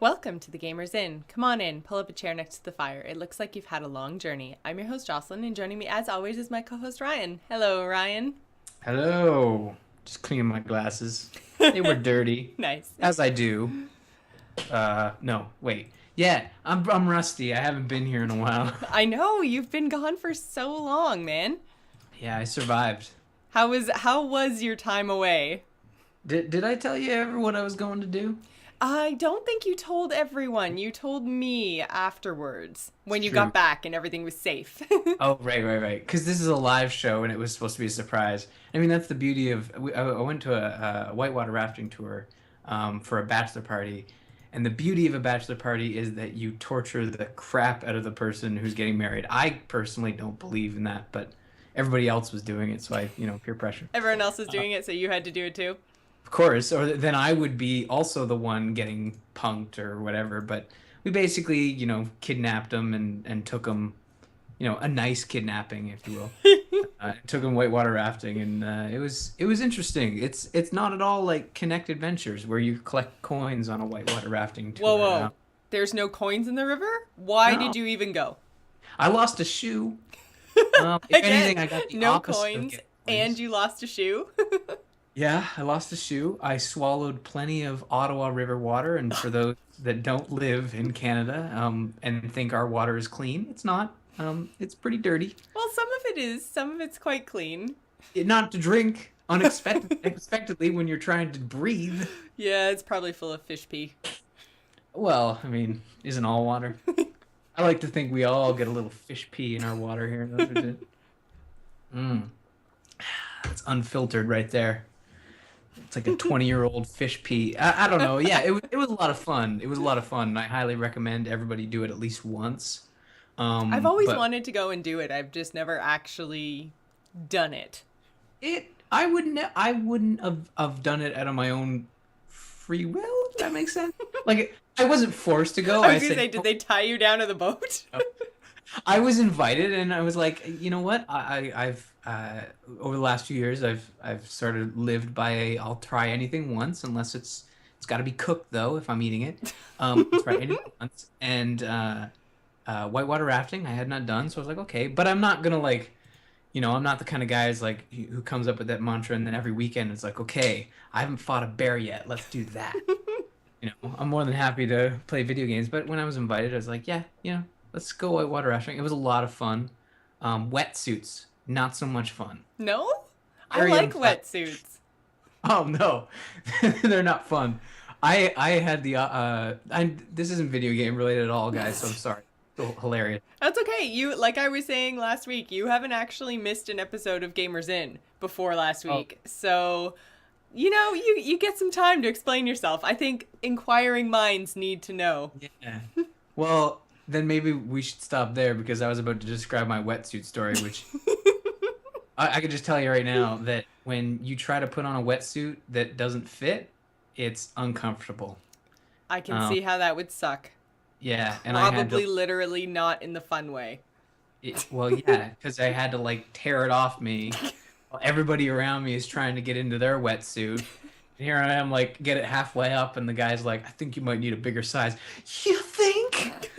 Welcome to the Gamers Inn. Come on in, pull up a chair next to the fire. It looks like you've had a long journey. I'm your host, Jocelyn, and joining me as always is my co-host, Ryan. Hello, Ryan. Hello. Just cleaning my glasses. They were dirty, Nice. as I do. No, wait. Yeah, I'm rusty. I haven't been here in a while. I know, you've been gone for so long, man. Yeah, I survived. How was your time away? Did I tell you ever what I was going to do? I don't think you told everyone. You told me afterwards when It's you true. got back and everything was safe. Oh, right. Because this is a live show and it was supposed to be a surprise. I mean, that's the beauty of. I went to a whitewater rafting tour for a bachelor party. And the beauty of a bachelor party is that you torture the crap out of the person who's getting married. I personally don't believe in that, but everybody else was doing it, so peer pressure. Everyone else was doing it, so you had to do it too. Of course, or then I would be also the one getting punked or whatever. But we basically, kidnapped them and took them, a nice kidnapping, if you will. Took them whitewater rafting, and it was interesting. It's not at all like Connect Adventures where you collect coins on a whitewater rafting tour. Whoa. There's no coins in the river? Why No. did you even go? I lost a shoe. If anything, I got the no opposite of coins, getting and coins. you lost a shoe. Yeah, I lost a shoe. I swallowed plenty of Ottawa River water, and for those that don't live in Canada, and think our water is clean, it's not. It's pretty dirty. Well, some of it is. Some of it's quite clean. Not to drink unexpectedly when you're trying to breathe. Yeah, it's probably full of fish pee. Well, I mean, isn't all water? I like to think we all get a little fish pee in our water here. Mm. It's unfiltered right there. It's like a 20-year-old fish pee. I don't know. Yeah, it was a lot of fun. It was a lot of fun, and I highly recommend everybody do it at least once. I've always But wanted to go and do it. I've just never actually done it. I wouldn't have done it out of my own free will. If that makes sense. Like I wasn't forced to go. I I was gonna said say, did they tie you down to the boat? I was invited, and I was like, you know what? I've over the last few years, I've sort of lived by I'll try anything once, unless it's got to be cooked though if I'm eating it. I'll try anything once, and whitewater rafting I had not done, so I was like, okay, but I'm not gonna like, I'm not the kind of guy who comes up with that mantra, and then every weekend it's like, okay, I haven't fought a bear yet, let's do that. I'm more than happy to play video games, but when I was invited, I was like, yeah, let's go whitewater rafting. It was a lot of fun. Wetsuits, not so much fun. No? I Very like unfun. wetsuits. Oh no, they're not fun. I had this isn't video game related at all, guys. So I'm sorry. So hilarious. That's okay. You, like I was saying last week, you haven't actually missed an episode of Gamers Inn before last Oh week. So, you get some time to explain yourself. I think inquiring minds need to know. yeah. Well, then maybe we should stop there because I was about to describe my wetsuit story, which I could just tell you right now that when you try to put on a wetsuit that doesn't fit, it's uncomfortable. I can Um, see how that would suck. yeah, and I had Probably to, literally not in the fun way. well, yeah, because I had to like tear it off me while everybody around me is trying to get into their wetsuit. And here I am, like, get it halfway up, and the guy's like, I think you might need a bigger size. You think?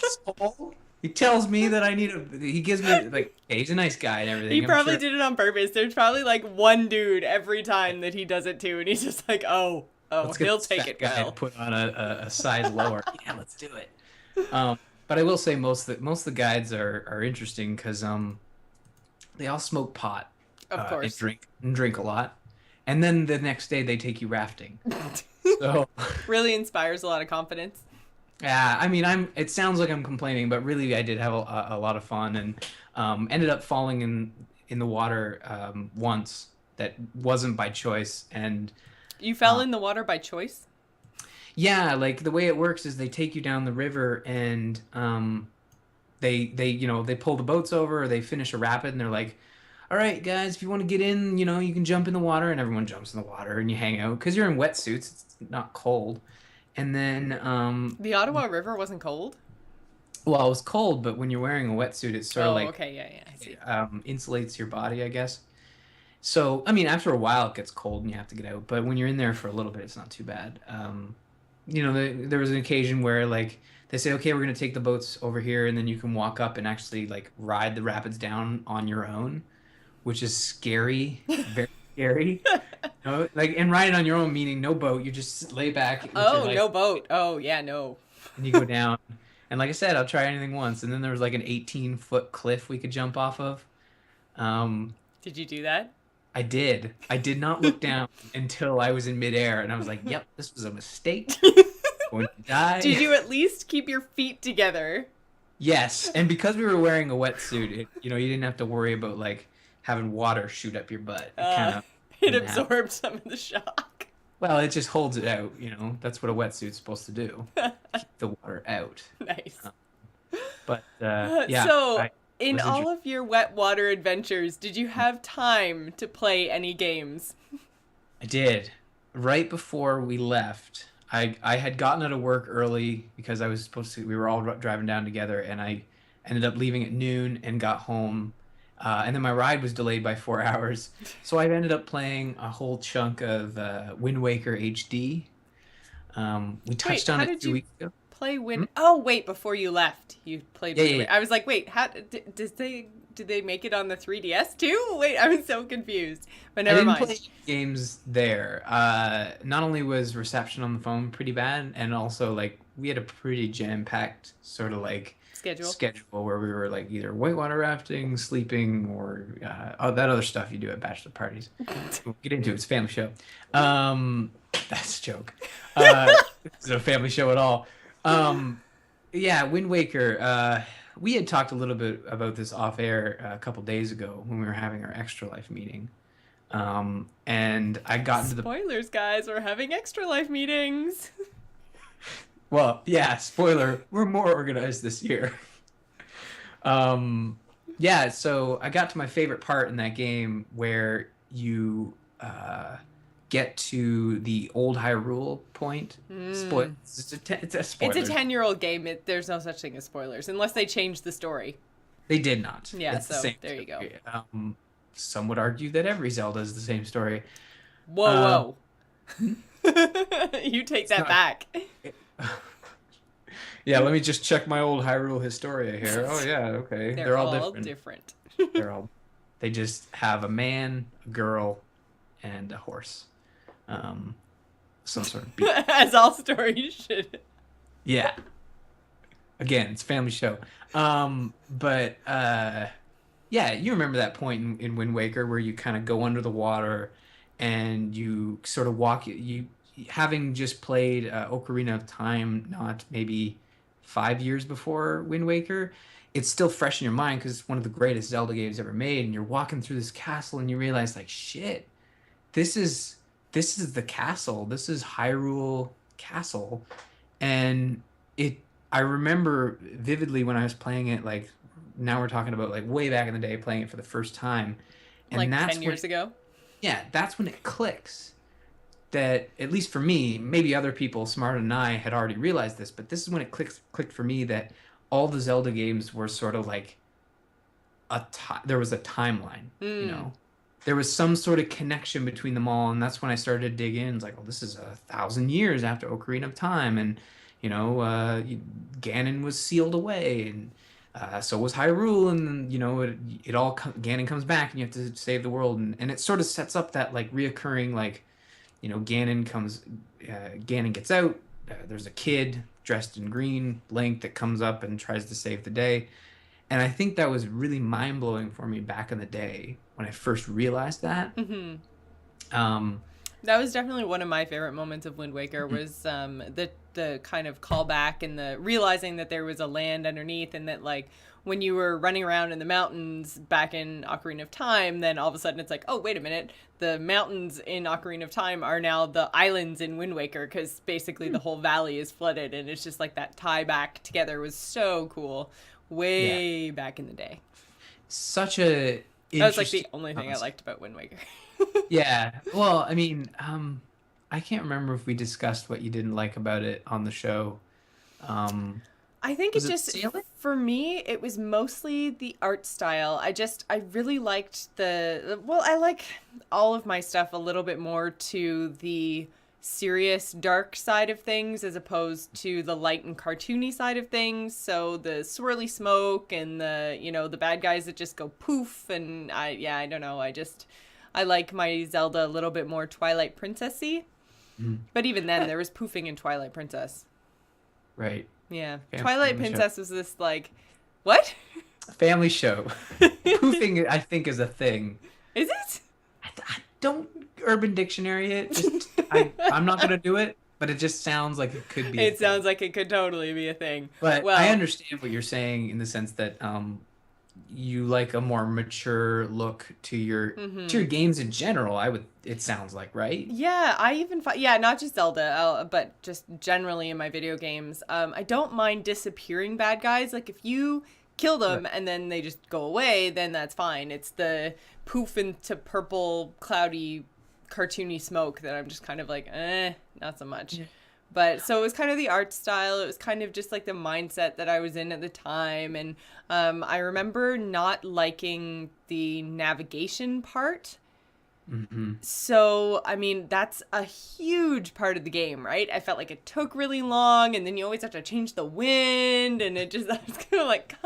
Asshole. He tells me that he gives me, like, hey, he's a nice guy and everything. He I'm probably sure. did it on purpose. There's probably like one dude every time that he does it to, and he's just like, oh, Let's get he'll this take fat it guy to well. put on a size lower. Yeah, let's do it. But I will say most of the guides are interesting because they all smoke pot Of and course. drink a lot, and then the next day they take you rafting. So Really inspires a lot of confidence. yeah, I mean it sounds like I'm complaining, but really I did have a lot of fun and ended up falling in the water once that wasn't by choice and. You fell in the water by choice? Yeah, like the way it works is they take you down the river and they pull the boats over or they finish a rapid and they're like, "All right, guys, if you want to get in, you can jump in the water," and everyone jumps in the water and you hang out because you're in wetsuits, it's not cold. And then The Ottawa River wasn't cold? well, it was cold, but when you're wearing a wetsuit, it sort of Oh, like okay, yeah, I see. insulates your body, I guess. So, I mean, after a while it gets cold and you have to get out, but when you're in there for a little bit, it's not too bad. there was an occasion where like they say, okay, we're gonna take the boats over here, and then you can walk up and actually like ride the rapids down on your own, which is scary, very scary. Like and ride it on your own, meaning no boat. You just lay back with your Oh, life no boat. Oh, yeah, no. and you go down. And like I said, I'll try anything once. And then there was like an 18-foot cliff we could jump off of. Um, Did you do that? I did. I did not look down until I was in midair, and I was like, "Yep, this was a mistake. Going to die." Did you at least keep your feet together? Yes, and because we were wearing a wetsuit, you didn't have to worry about like having water shoot up your butt. It kind of It absorbed some of the shock. Well, it just holds it out. That's what a wetsuit's supposed to do. Keep the water out. Nice. But yeah. So, I in was all of your wet water adventures, did you have time to play any games? I did. Right before we left, I had gotten out of work early because we were all driving down together, and I ended up leaving at noon and got home. And then my ride was delayed by 4 hours. So I ended up playing a whole chunk of Wind Waker HD. We touched on it 2 weeks ago. Play Wind? Oh, wait, before you left, you played Wind Waker. Yeah. I was like, wait, how did they make it on the 3DS too? Wait, I'm so confused. But never mind. I didn't play games there. Not only was reception on the phone pretty bad, and also like we had a pretty jam-packed sort of like schedule where we were like either whitewater rafting, sleeping, or that other stuff you do at bachelor parties. We'll get into it. It's a family show. That's a joke. It's not a family show at all. Yeah, Wind Waker. We had talked a little bit about this off air a couple days ago when we were having our Extra Life meeting. And I got into the spoilers, guys. We're having Extra Life meetings. Well, yeah, spoiler, we're more organized this year. Yeah, so I got to my favorite part in that game where you get to the old Hyrule point. It's a spoiler. It's a 10-year-old game. There's no such thing as spoilers, unless they change the story. They did not. Yeah, it's so the same there you go. Some would argue that every Zelda is the same story. Whoa. You take that back. Yeah, let me just check my old Hyrule Historia here. Oh yeah, okay. They're all different. They just have a man, a girl, and a horse. Some sort of beast. As all stories should. Yeah. Again, it's a family show. But yeah, you remember that point in Wind Waker where you kind of go under the water and you sort of walk. You having just played Ocarina of Time, not maybe 5 years before Wind Waker, it's still fresh in your mind because it's one of the greatest Zelda games ever made. And you're walking through this castle and you realize, like, shit, this is the castle. This is Hyrule Castle. And I remember vividly when I was playing it, like, now we're talking about like way back in the day playing it for the first time. And like that's 10 years ago? Yeah, that's when it clicks. That, at least for me, maybe other people smarter than I had already realized this, but this is when it clicked for me that all the Zelda games were sort of like there was a timeline, you know? There was some sort of connection between them all, and that's when I started to dig in. It's like, oh, this is 1,000 years after Ocarina of Time, and, you know, Ganon was sealed away, and so was Hyrule, and then, you know, Ganon comes back, and you have to save the world, and it sort of sets up that, like, reoccurring, like, you know, Ganon gets out, there's a kid dressed in green, Link, that comes up and tries to save the day. And I think that was really mind-blowing for me back in the day when I first realized that. Mm-hmm. That was definitely one of my favorite moments of Wind Waker, was the kind of callback and the realizing that there was a land underneath, and that, like, when you were running around in the mountains back in Ocarina of Time, then all of a sudden it's like, oh, wait a minute, the mountains in Ocarina of Time are now the islands in Wind Waker, because basically the whole valley is flooded, and it's just like that tie back together was so cool way back in the day. Such a That was like the only thing I liked about Wind Waker. Yeah. Well, I mean, I can't remember if we discussed what you didn't like about it on the show. I think for me, it was mostly the art style. I really liked I like all of my stuff a little bit more to the serious, dark side of things as opposed to the light and cartoony side of things. So the swirly smoke and the, you know, the bad guys that just go poof. And I don't know. I like my Zelda a little bit more Twilight Princess-y. But even then, there was poofing in Twilight Princess. Right. Yeah. Twilight Princess was this, like, what? Family show. Poofing, I think, is a thing. Is it? I don't Urban Dictionary it. Just, I'm not going to do it, but it just sounds like it could be It sounds like it could totally be a thing. But I understand what you're saying in the sense that you like a more mature look to your games in general. It sounds like, right? Yeah, not just Zelda, but just generally in my video games. I don't mind disappearing bad guys. Like, if you kill them and then they just go away, then that's fine. It's the poof into purple, cloudy, cartoony smoke that I'm just kind of like, not so much. Yeah. But so it was kind of the art style. It was kind of just like the mindset that I was in at the time. And I remember not liking the navigation part. Mm-hmm. So, I mean, that's a huge part of the game, right? I felt like it took really long, and then you always have to change the wind, and I was kind of like,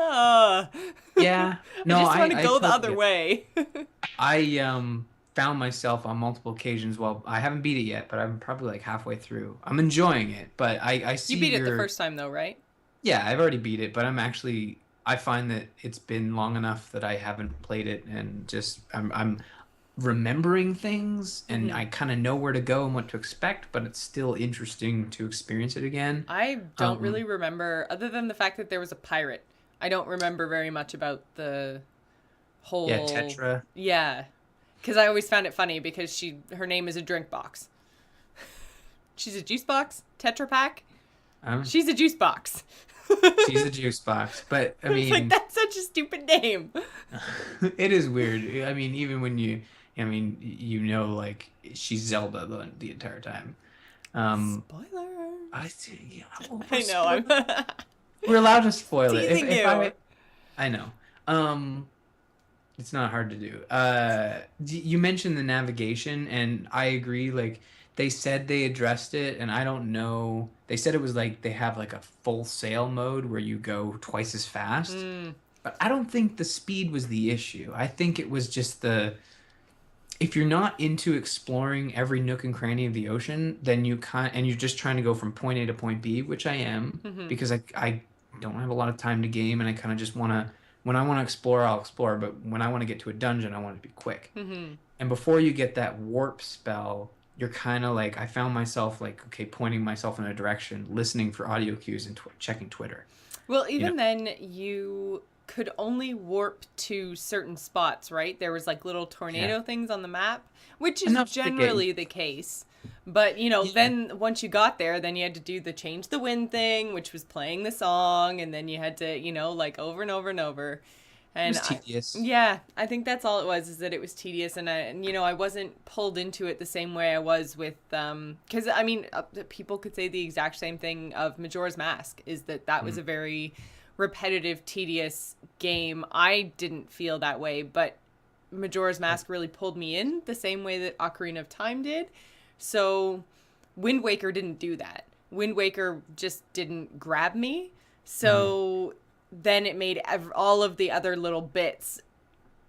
Yeah. No, I just want to go the other way. I found myself on multiple occasions. Well, I haven't beat it yet, but I'm probably like halfway through. I'm enjoying it, but I see you beat it the first time though, right? Yeah, I've already beat it, but I find that it's been long enough that I haven't played it, and just I'm remembering things, and I kind of know where to go and what to expect, but it's still interesting to experience it again. I don't really remember, other than the fact that there was a pirate. I don't remember very much about the whole... Yeah, Tetra. Yeah. Because I always found it funny because her name is a drink box. She's a juice box? Tetra Pak? She's a juice box. She's a juice box. But, I mean... It's like, that's such a stupid name. It is weird. I mean, even when like, she's Zelda the entire time. Spoiler. I know. We're allowed to spoil it. If I know. It's not hard to do. You mentioned the navigation, and I agree. Like, they said they addressed it, and I don't know. They said it was like they have like a full sail mode where you go twice as fast. But I don't think the speed was the issue. I think it was just if you're not into exploring every nook and cranny of the ocean, then and you're just trying to go from point A to point B, which I am, because I don't have a lot of time to game, and I kind of just want to. When I want to explore, I'll explore. But when I want to get to a dungeon, I want it to be quick. And before you get that warp spell, you're kind of like, I found myself like, okay, pointing myself in a direction, listening for audio cues and checking Twitter. Well, even then, you could only warp to certain spots, right? There was like little tornado things on the map, which is generally the case. But, then once you got there, then you had to do the change the wind thing, which was playing the song. And then you had to, like over and over and over. And it was tedious. I think that's all it was, is that it was tedious. And I wasn't pulled into it the same way I was with, because I mean, people could say the exact same thing of Majora's Mask, is that was a very repetitive, tedious game. I didn't feel that way, but Majora's Mask really pulled me in the same way that Ocarina of Time did. So Wind Waker didn't do that. Wind Waker just didn't grab me. So then it made all of the other little bits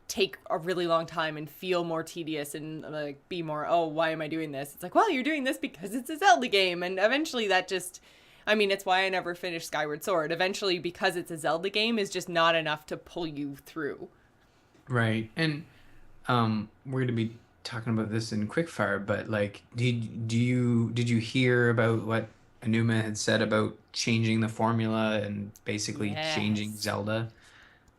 take a really long time and feel more tedious and like be more, why am I doing this? It's like, well, you're doing this because it's a Zelda game. And eventually that just, I mean, it's why I never finished Skyward Sword. Eventually, because it's a Zelda game, is just not enough to pull you through. Right. And we're going to be talking about this in quickfire, but like, did you hear about what Anuma had said about changing the formula and basically changing Zelda?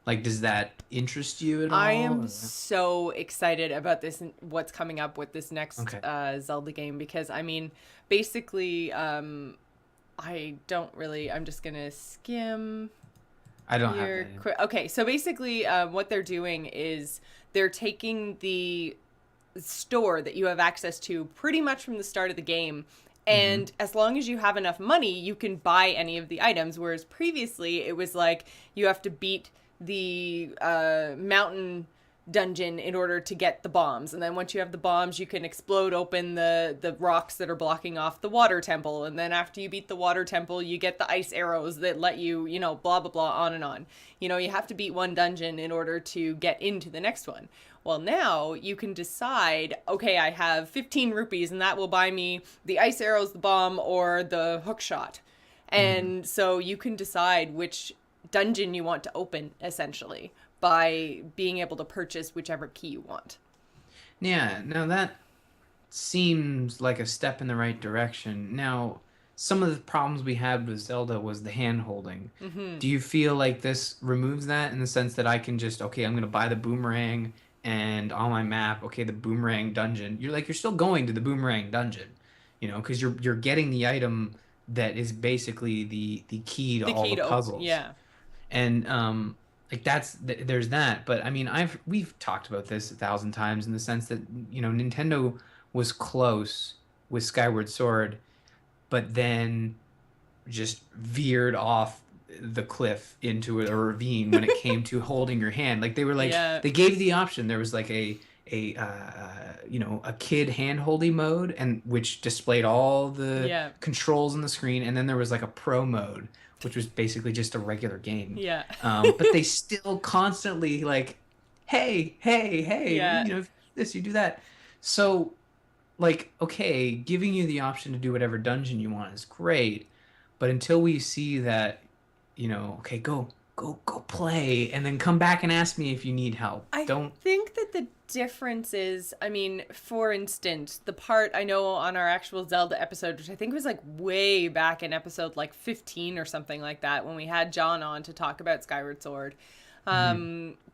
Like, does that interest you at all? I am so excited about this, what's coming up with this next Zelda game, because I mean, basically, I'm just gonna skim. I don't have that. Okay, so basically, what they're doing is they're taking the store that you have access to pretty much from the start of the game, and as long as you have enough money, you can buy any of the items, whereas previously it was like you have to beat the mountain dungeon in order to get the bombs. And then once you have the bombs, you can explode open the rocks that are blocking off the water temple. And then after you beat the water temple, you get the ice arrows that let you, you know, blah, blah, blah, on and on. You know, you have to beat one dungeon in order to get into the next one. Well, now you can decide, okay, I have 15 rupees and that will buy me the ice arrows, the bomb, or the hook shot. And so you can decide which dungeon you want to open, essentially, by being able to purchase whichever key you want. Yeah, now that seems like a step in the right direction. Now, some of the problems we had with Zelda was the hand holding. Do you feel like this removes that in the sense that I can just, okay, I'm going to buy the boomerang and on my map, okay, the boomerang dungeon. You're still going to the boomerang dungeon, you know, because you're getting the item that is basically the key to all the puzzles. Yeah. And like there's that, but I mean we've talked about this 1,000 times in the sense that, you know, Nintendo was close with Skyward Sword, but then just veered off the cliff into a ravine when it came to holding your hand. Like they were like, they gave the option. There was like a you know, a kid hand-holdy mode, and which displayed all the controls on the screen, and then there was like a pro mode, which was basically just a regular game. But they still constantly like, hey, you know, this, you do that. So like, okay, giving you the option to do whatever dungeon you want is great, but until we see that, you know, okay, go play and then come back and ask me if you need help. I think that the difference is, I mean, for instance, the part I know on our actual Zelda episode, which I think was like way back in episode like 15 or something like that, when we had John on to talk about Skyward Sword.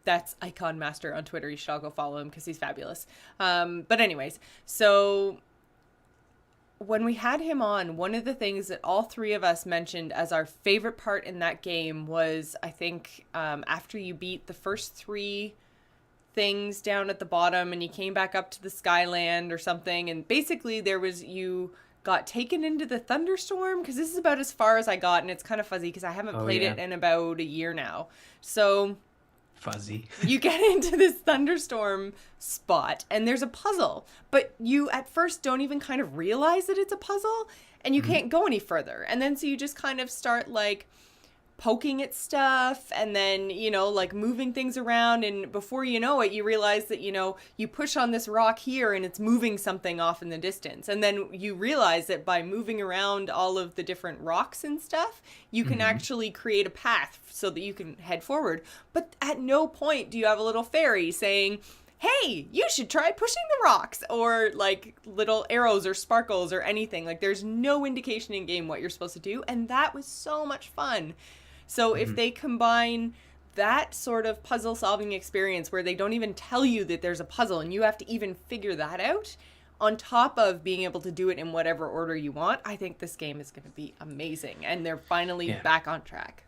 That's Icon Master on Twitter. You should all go follow him because he's fabulous. But anyways, so when we had him on, one of the things that all three of us mentioned as our favorite part in that game was, I think, after you beat the first three things down at the bottom and you came back up to the Skyland or something, and basically you got taken into the thunderstorm, because this is about as far as I got, and it's kind of fuzzy because I haven't played it in about a year now. So fuzzy. You get into this thunderstorm spot and there's a puzzle, but you at first don't even kind of realize that it's a puzzle, and you can't go any further. And then so you just kind of start like poking at stuff and then, you know, like moving things around, and before you know it, you realize that, you know, you push on this rock here and it's moving something off in the distance. And then you realize that by moving around all of the different rocks and stuff, you can actually create a path so that you can head forward. But at no point do you have a little fairy saying, hey, you should try pushing the rocks, or like little arrows or sparkles or anything. Like there's no indication in game what you're supposed to do. And that was so much fun. So if they combine that sort of puzzle solving experience where they don't even tell you that there's a puzzle and you have to even figure that out, on top of being able to do it in whatever order you want, I think this game is going to be amazing. And they're finally back on track.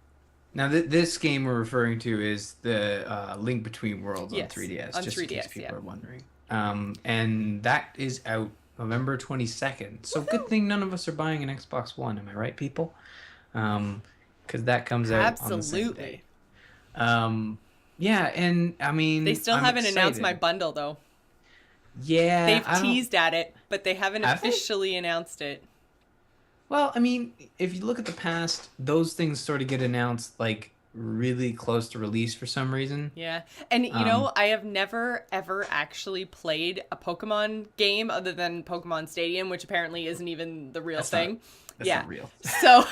Now, this game we're referring to is the Link Between Worlds on 3DS, just in case people are wondering. And that is out November 22nd. So good thing none of us are buying an Xbox One. Am I right, people? Because that comes out on the same day. Yeah, and I mean, they still haven't announced my bundle though. Yeah, they've teased at it, but they haven't officially announced it. Well, I mean, if you look at the past, those things sort of get announced like really close to release for some reason. Yeah. And you know, I have never ever actually played a Pokemon game other than Pokemon Stadium, which apparently isn't even the real thing. That's not real. So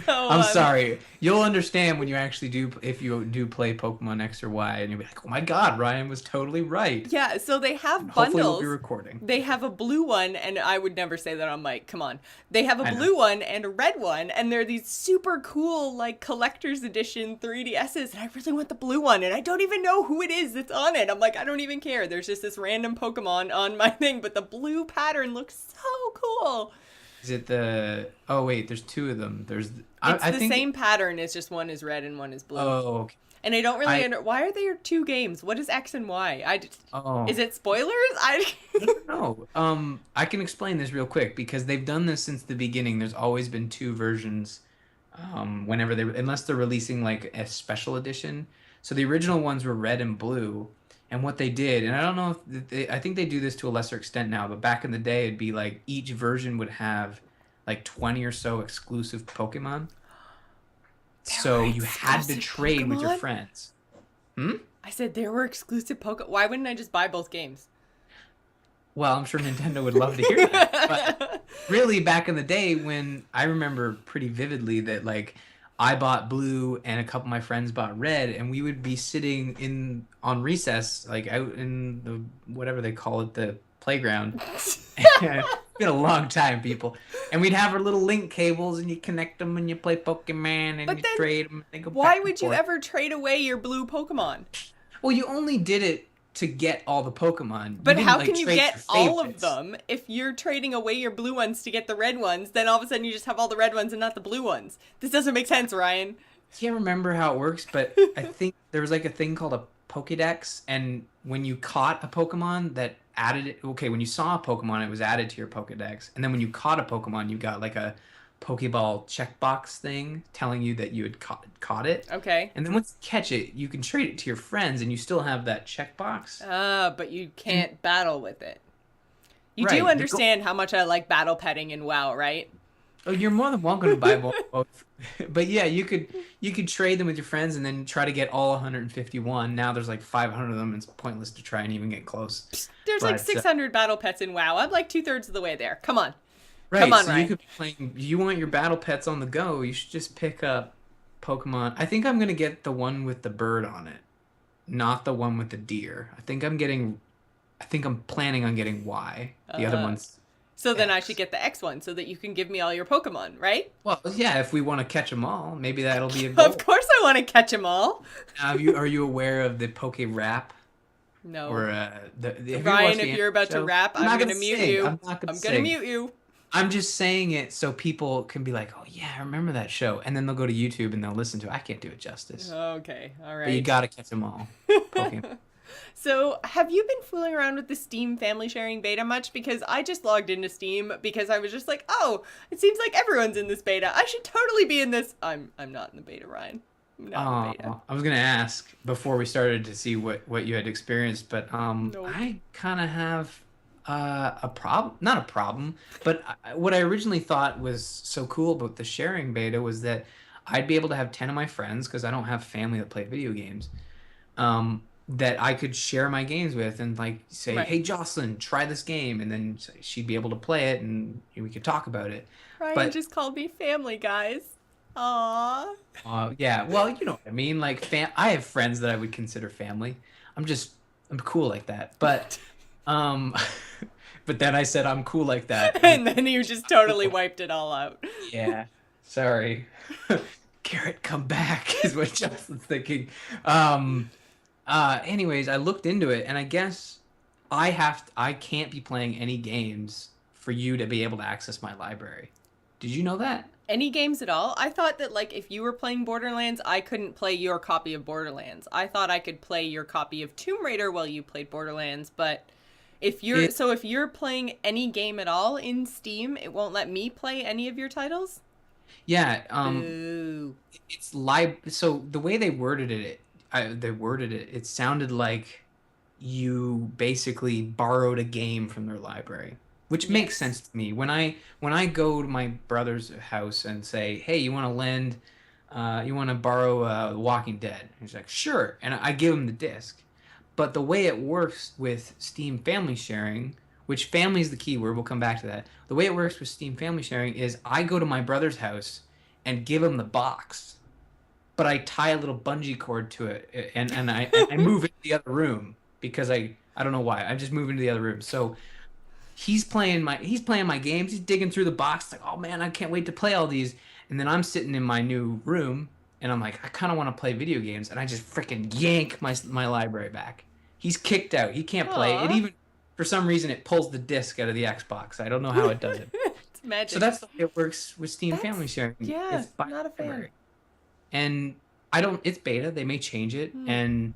I'm sorry. You'll understand when you actually do, if you do play Pokemon X or Y, and you'll be like, oh my god, Ryan was totally right. Yeah, so they have bundles. Hopefully we'll be recording. They have a blue one, and I would never say that on mic, come on. They have a blue one and a red one, and they're these super cool, like, collector's edition 3DSs, and I really want the blue one, and I don't even know who it is that's on it. I'm like, I don't even care. There's just this random Pokemon on my thing, but the blue pattern looks so cool. Is it the... Oh, wait, there's two of them. There's... I think the same pattern, it's just one is red and one is blue. Oh, okay. And I don't really why are there two games? What is X and Y? Is it spoilers? I don't know. I can explain this real quick, because they've done this since the beginning. There's always been two versions whenever unless they're releasing like a special edition. So the original ones were red and blue, And what they did, and I don't know if I think they do this to a lesser extent now, but back in the day, it'd be like each version would have like 20 or so exclusive Pokemon. There were So you had to exclusive trade with your Pokemon? friends. Hmm? I said there were exclusive Pokemon. Why wouldn't I just buy both games? Well, I'm sure Nintendo would love to hear that. But really, back in the day when I remember pretty vividly that like I bought blue and a couple of my friends bought red, and we would be sitting in on recess, like out in the whatever they call it, the playground. It's been a long time, people. And we'd have our little link cables, and you connect them, and you play Pokemon, and But you then, trade them, and they go why back and would you forth. ever trade away your blue Pokemon? Well, you only did it to get all the Pokemon. You But didn't how like can you trade get your all of favorites. them if you're trading away your blue ones to get the red ones? Then all of a sudden you just have all the red ones and not the blue ones. This doesn't make sense, Ryan. Can't remember how it works, but I think there was like a thing called a Pokédex, and when you caught a Pokemon that added it, okay, when you saw a Pokemon, it was added to your Pokédex, and then when you caught a Pokemon, you got like a Pokeball checkbox thing telling you that you had caught it. Okay. And then once you catch it, you can trade it to your friends, and you still have that checkbox. But you can't battle with it. You Right, do the understand how much I like battle petting in WoW, right? Oh, you're more than welcome to buy both. But yeah, you could trade them with your friends and then try to get all 151. Now there's like 500 of them. And it's pointless to try and even get close. There's like 600 battle pets in WoW. I'm like 2/3 of the way there. Come on. Right, Come on, so Ryan. you could be playing. You want your battle pets on the go? You should just pick up Pokemon. I think I'm gonna get the one with the bird on it, not the one with the deer. I think I'm getting. I think I'm planning on getting Y. The other one's So then I X. should get the X one so that you can give me all your Pokemon, right? Well, yeah, if we want to catch them all, maybe that'll be a goal. Of course I want to catch them all. Are you aware of the Poke Rap? No. Or have you Ryan, watched the if you're anime about to show? rap, I'm I'm not going to gonna mute sing. you. I'm not gonna I'm going to sing. mute you. I'm just saying it so people can be like, "Oh yeah, I remember that show," and then they'll go to YouTube and they'll listen to it. I can't do it justice, Okay. All but you right. gotta catch them all. Pokemon. So, have you been fooling around with the Steam family sharing beta much? Because I just logged into Steam because I was just like, oh, it seems like everyone's in this beta. I should totally be in this. I'm not in the beta, Ryan. I'm not in the beta. I was gonna ask before we started to see what you had experienced, but Nope. I kind of have a problem, not a problem, but what I originally thought was so cool about the sharing beta was that I'd be able to have 10 of my friends because I don't have family that play video games. That I could share my games with and like say, Right. hey Jocelyn, try this game, and then she'd be able to play it and we could talk about it. Ryan But just called me family, guys. Aww. yeah, well, you know what I mean. Like I have friends that I would consider family. I'm cool like that. But um, but then I said I'm cool like that. And then you just totally wiped it all out. Yeah, sorry. Garrett, come back is what Justin's thinking. Anyways, I looked into it, and I guess I can't be playing any games for you to be able to access my library. Did you know that? Any games at all? I thought that, like, if you were playing Borderlands, I couldn't play your copy of Borderlands. I thought I could play your copy of Tomb Raider while you played Borderlands, but if you're playing any game at all in Steam, it won't let me play any of your titles? Yeah, Ooh. so the way they worded it sounded like you basically borrowed a game from their library, which makes Yes. sense to me. When I go to my brother's house and say, "Hey, you want to borrow Walking Dead?" He's like, "Sure," and I give him the disc. But the way it works with Steam Family Sharing, which family is the key word, we'll come back to that. The way it works with Steam Family Sharing is I go to my brother's house and give him the box, but I tie a little bungee cord to it and I move it to the other room because I don't know why. I just move into the other room. So he's playing my games. He's digging through the box like, "Oh man, I can't wait to play all these." And then I'm sitting in my new room and I'm like, "I kind of want to play video games," and I just freaking yank my library back. He's kicked out. He can't play. It Aw. even for some reason it pulls the disc out of the Xbox. I don't know how it does it. It's magic. So that's the way it works with Steam That's- Family Sharing. yeah, It's by not a fan. library. And I don't. It's beta. They may change it, and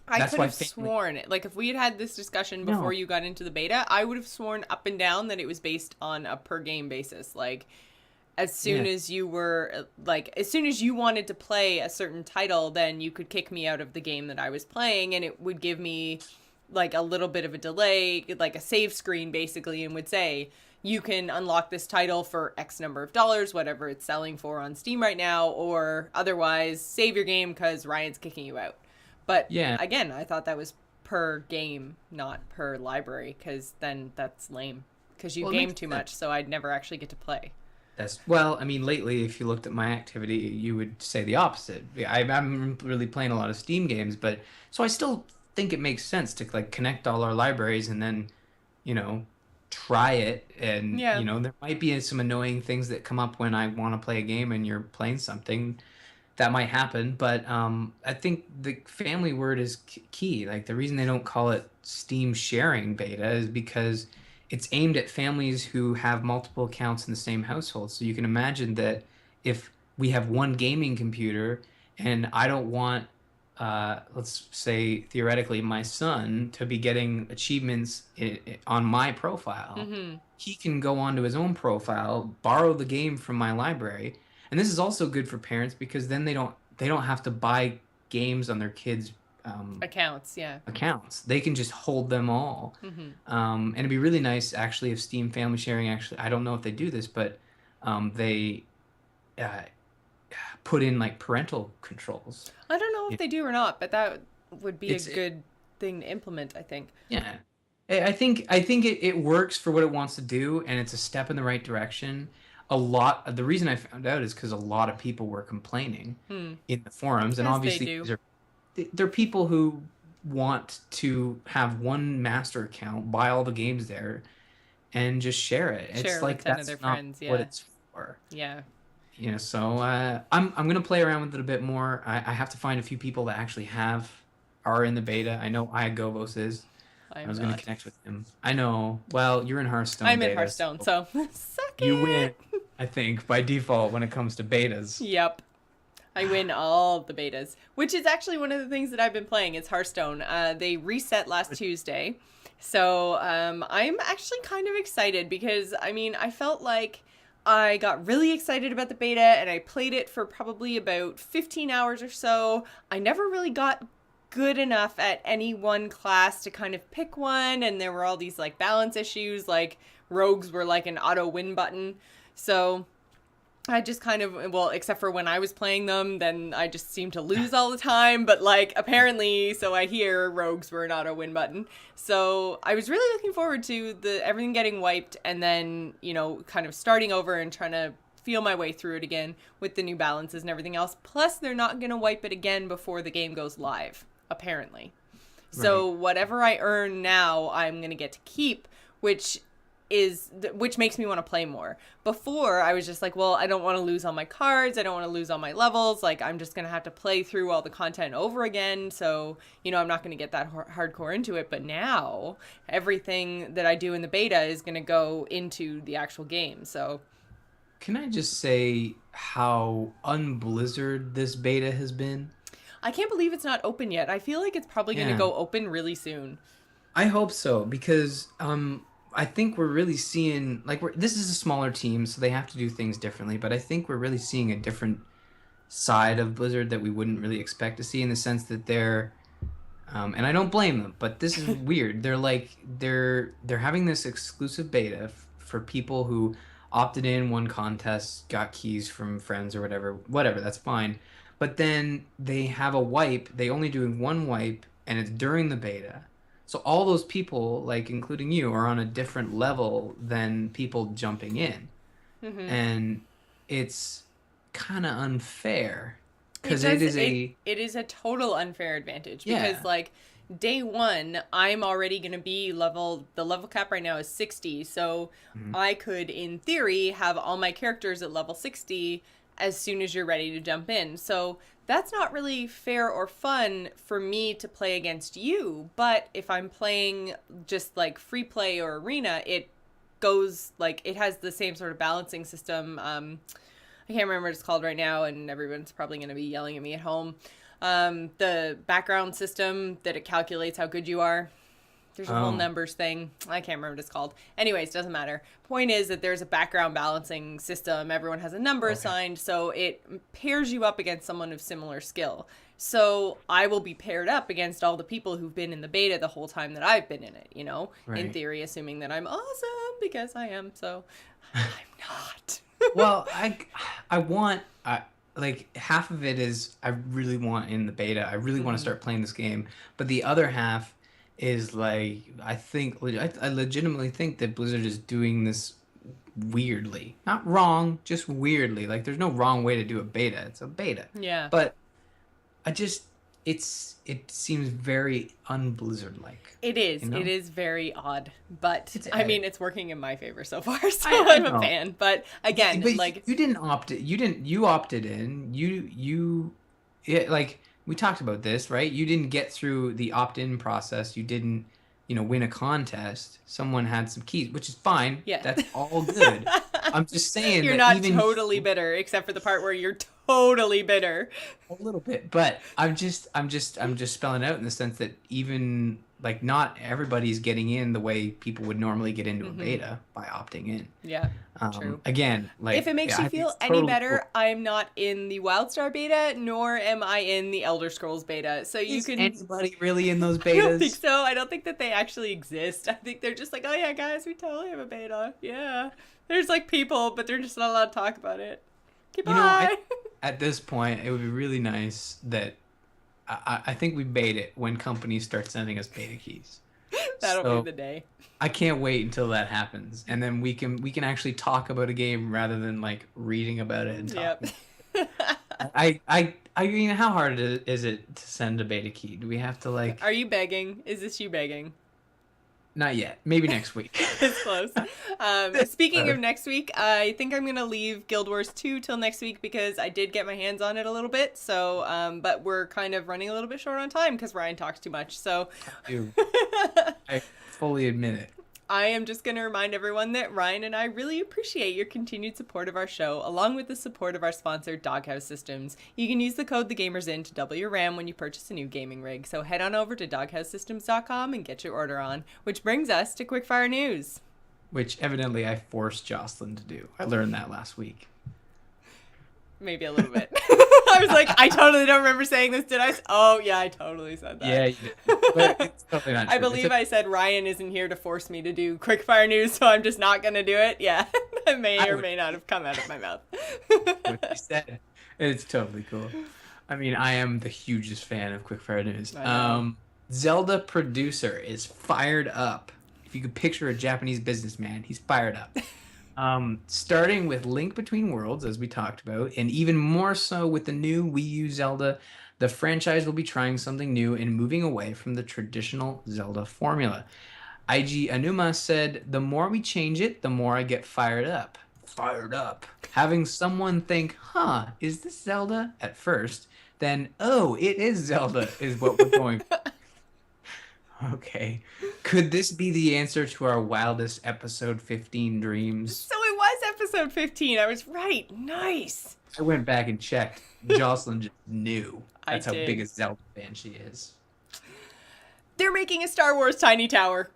I that's could why have family- sworn it. Like, if we had had this discussion before No. you got into the beta, I would have sworn up and down that it was based on a per game basis. Like, as soon as you were like, as soon as you wanted to play a certain title, then you could kick me out of the game that I was playing, and it would give me like a little bit of a delay, like a save screen basically, and would say, you can unlock this title for X number of dollars, whatever it's selling for on Steam right now, or otherwise save your game because Ryan's kicking you out. But Yeah. again, I thought that was per game, not per library, because then that's lame. Because you Well, it game makes too sense. much, so I'd never actually get to play. Well, I mean, lately, if you looked at my activity, you would say the opposite. I'm really playing a lot of Steam games, but so I still think it makes sense to like connect all our libraries and then, you know, try it. And, Yeah. there might be some annoying things that come up when I want to play a game and you're playing something that might happen. But I think the family word is key. Like the reason they don't call it Steam sharing beta is because it's aimed at families who have multiple accounts in the same household. So you can imagine that if we have one gaming computer and I don't want, let's say theoretically, my son to be getting achievements on my profile, Mm-hmm. he can go onto his own profile, borrow the game from my library. And this is also good for parents because then they don't have to buy games on their kids' Accounts, yeah. accounts. They can just hold them all. Mm-hmm. And it'd be really nice actually if Steam Family Sharing actually, I don't know if they do this, but they uh, put in like parental controls. I don't know if Yeah. they do or not, but that would be a It's good thing to implement, I think. yeah. I think it works for what it wants to do, and it's a step in the right direction. The reason I found out is because a lot of people were complaining Hmm. in the forums, and As they obviously do. they're people who want to have one master account, buy all the games there, and just share it. Share It's it with like 10 of that's their not friends, what yeah. it's for. Yeah. So I'm gonna play around with it a bit more. I have to find a few people that actually are in the beta. I know Iagovos is. I I'm was gonna not. connect with him. I know. Well, you're in Hearthstone I'm in beta, Hearthstone, so so suck you win. it. I think by default when it comes to betas. Yep. I win all the betas, which is actually one of the things that I've been playing is Hearthstone. They reset last Tuesday. So I'm actually kind of excited because, I mean, I felt like I got really excited about the beta and I played it for probably about 15 hours or so. I never really got good enough at any one class to kind of pick one, and there were all these like balance issues, like rogues were like an auto win button. So I just kind of, well, except for when I was playing them, then I just seemed to lose all the time. But like, apparently, so I hear rogues were an auto win button. So I was really looking forward to everything getting wiped and then, kind of starting over and trying to feel my way through it again with the new balances and everything else. Plus, they're not going to wipe it again before the game goes live, apparently. So Right. whatever I earn now, I'm going to get to keep, which makes me want to play more. Before, I was just like, well, I don't want to lose all my cards. I don't want to lose all my levels. Like, I'm just going to have to play through all the content over again. So, I'm not going to get that hardcore into it. But now, everything that I do in the beta is going to go into the actual game. So, Can I just say how unblizzard this beta has been? I can't believe it's not open yet. I feel like it's probably going to Yeah. go open really soon. I hope so because I think we're really seeing like this is a smaller team, so they have to do things differently. But I think we're really seeing a different side of Blizzard that we wouldn't really expect to see in the sense that and I don't blame them, but this is weird. They're having this exclusive beta for people who opted in, won contests, got keys from friends or whatever. Whatever, that's fine. But then they have a wipe. They only doing one wipe, and it's during the beta. So all those people, like including you, are on a different level than people jumping in, Mm-hmm. and it's kind of unfair It because it does is it a it is a total unfair advantage because yeah. like day one I'm already going to be the level cap right now is 60, so Mhm. I could in theory have all my characters at level 60 as soon as you're ready to jump in. So that's not really fair or fun for me to play against you, but if I'm playing just like free play or arena, it goes like it has the same sort of balancing system. I can't remember what it's called right now, and everyone's probably going to be yelling at me at home. The background system that it calculates how good you are. There's a whole numbers thing. I can't remember what it's called. Anyways, doesn't matter. Point is that there's a background balancing system. Everyone has a number assigned, so it pairs you up against someone of similar skill. So I will be paired up against all the people who've been in the beta the whole time that I've been in it, you know? In theory, assuming that I'm awesome, because I am, so I'm not. Well, I want... like half of it is I really want in the beta. I really want to start playing this game, but the other half is like I legitimately think that Blizzard is doing this weirdly. Not wrong, just weirdly. Like there's no wrong way to do a beta. It's a beta. Yeah. But it seems very un-Blizzard like. It is. You know? It is very odd, but I mean, it's working in my favor so far, so I'm a fan. But again, but like you didn't opt it. You opted in. Like we talked about this, right? You didn't get through the opt-in process. You didn't, win a contest. Someone had some keys, which is fine. Yeah, that's all good. I'm just saying you're that not totally bitter, except for the part where you're totally bitter. A little bit, but I'm just spelling out in the sense that even like not everybody's getting in the way people would normally get into a beta by opting in. Yeah, true. Again, like if it makes you feel any better, cool. I'm not in the WildStar beta, nor am I in the Elder Scrolls beta. So you can. Anybody really in those betas? I don't think so. I don't think that they actually exist. I think they're just like, oh yeah, guys, we totally have a beta. Yeah, there's like people, but they're just not allowed to talk about it. Goodbye. At this point, it would be really nice that I think we bait it when companies start sending us beta keys. That'll be the day. I can't wait until that happens, and then we can actually talk about a game rather than like reading about it and talking. Yep. I mean, how hard is it to send a beta key? Do we have to like? Are you begging? Is this you begging? Not yet. Maybe next week. It's close. Speaking of next week, I think I'm going to leave Guild Wars 2 till next week because I did get my hands on it a little bit. So, but we're kind of running a little bit short on time because Ryan talks too much. So, I fully admit it. I am just going to remind everyone that Ryan and I really appreciate your continued support of our show, along with the support of our sponsor, Doghouse Systems. You can use the code TheGamersIn to double your RAM when you purchase a new gaming rig. So head on over to doghousesystems.com and get your order on. Which brings us to Quickfire News. Which evidently I forced Jocelyn to do. I learned that last week. Maybe a little bit. I was like, I totally don't remember saying this, did I? Oh, yeah, I totally said that. Yeah, you did. But it's totally not true. I believe I said Ryan isn't here to force me to do Quickfire News, so I'm just not going to do it. Yeah, that may or may not have come out of my mouth. What you said. It's totally cool. I mean, I am the hugest fan of Quickfire News. Zelda producer is fired up. If you could picture a Japanese businessman, he's fired up. Starting with Link Between Worlds, as we talked about, and even more so with the new Wii U Zelda, the franchise will be trying something new and moving away from the traditional Zelda formula. IG Anuma said, "The more we change it, the more I get fired up." Fired up. Having someone think, is this Zelda? At first, then, oh, it is Zelda, is what we're going for. Okay. Could this be the answer to our wildest episode 15 dreams? So it was episode 15. I was right. Nice. I went back and checked. Jocelyn just knew. That's how did. big a Zelda fan she is. They're making a Star Wars Tiny Tower.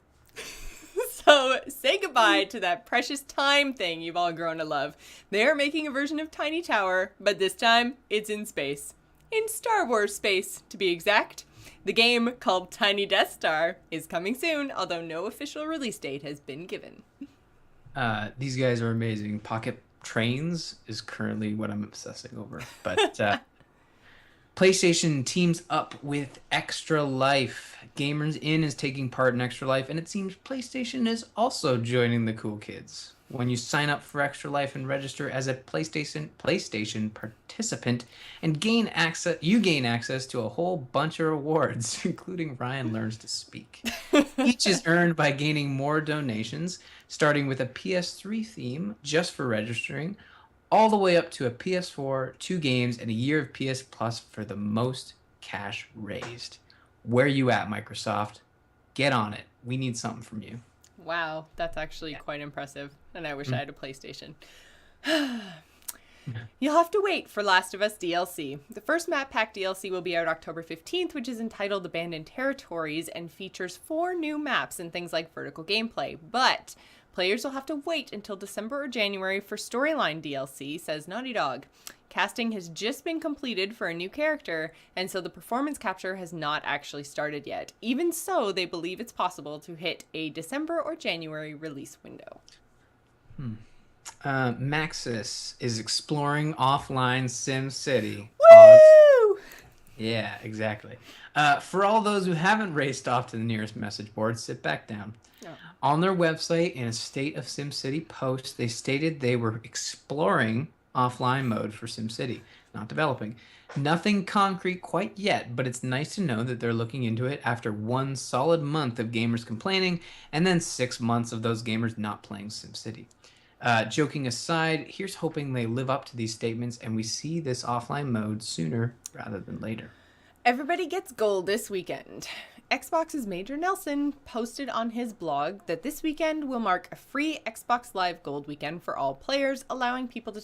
So say goodbye to that precious time thing you've all grown to love. They're making a version of Tiny Tower, but this time it's in space. In Star Wars space, to be exact. The game, called Tiny Death Star, is coming soon, although no official release date has been given. These guys are amazing. Pocket Trains is currently what I'm obsessing over. But PlayStation teams up with Extra Life. Gamers Inn is taking part in Extra Life, and it seems PlayStation is also joining the cool kids. When you sign up for Extra Life and register as a PlayStation participant and gain access to a whole bunch of rewards, including Ryan Learns to Speak. Each is earned by gaining more donations, starting with a PS3 theme just for registering, all the way up to a PS4, 2 games, and a year of PS Plus for the most cash raised. Where you at, Microsoft? Get on it. We need something from you. Wow, that's actually quite impressive. And I wish I had a PlayStation. You'll have to wait for Last of Us DLC. The first map pack DLC will be out October 15th, which is entitled Abandoned Territories and features 4 new maps and things like vertical gameplay. But players will have to wait until December or January for storyline DLC, says Naughty Dog. Casting has just been completed for a new character, and so the performance capture has not actually started yet. Even so, they believe it's possible to hit a December or January release window. Maxis is exploring offline Sim City. Woo! Yeah, exactly. For all those who haven't raced off to the nearest message board, sit back down. Oh. On their website, in a State of SimCity post, they stated they were exploring offline mode for SimCity, not developing. Nothing concrete quite yet, but it's nice to know that they're looking into it after 1 solid month of gamers complaining and then 6 months of those gamers not playing SimCity. Joking aside, here's hoping they live up to these statements and we see this offline mode sooner rather than later. Everybody gets gold this weekend. Xbox's Major Nelson posted on his blog that this weekend will mark a free Xbox Live Gold weekend for all players, allowing people to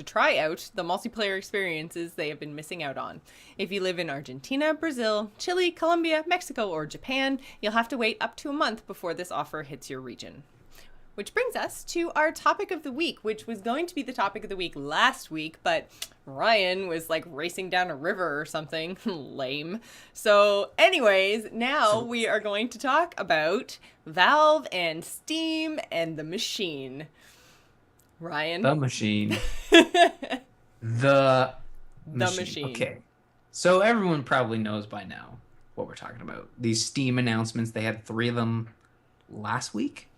try out the multiplayer experiences they have been missing out on. If you live in Argentina, Brazil, Chile, Colombia, Mexico, or Japan, you'll have to wait up to a month before this offer hits your region. Which brings us to our topic of the week, which was going to be the topic of the week last week, but Ryan was like racing down a river or something. Lame. So anyways, now we are going to talk about Valve and Steam and the machine. Ryan? The machine. The machine. Okay. So everyone probably knows by now what we're talking about. These Steam announcements, they had 3 of them last week.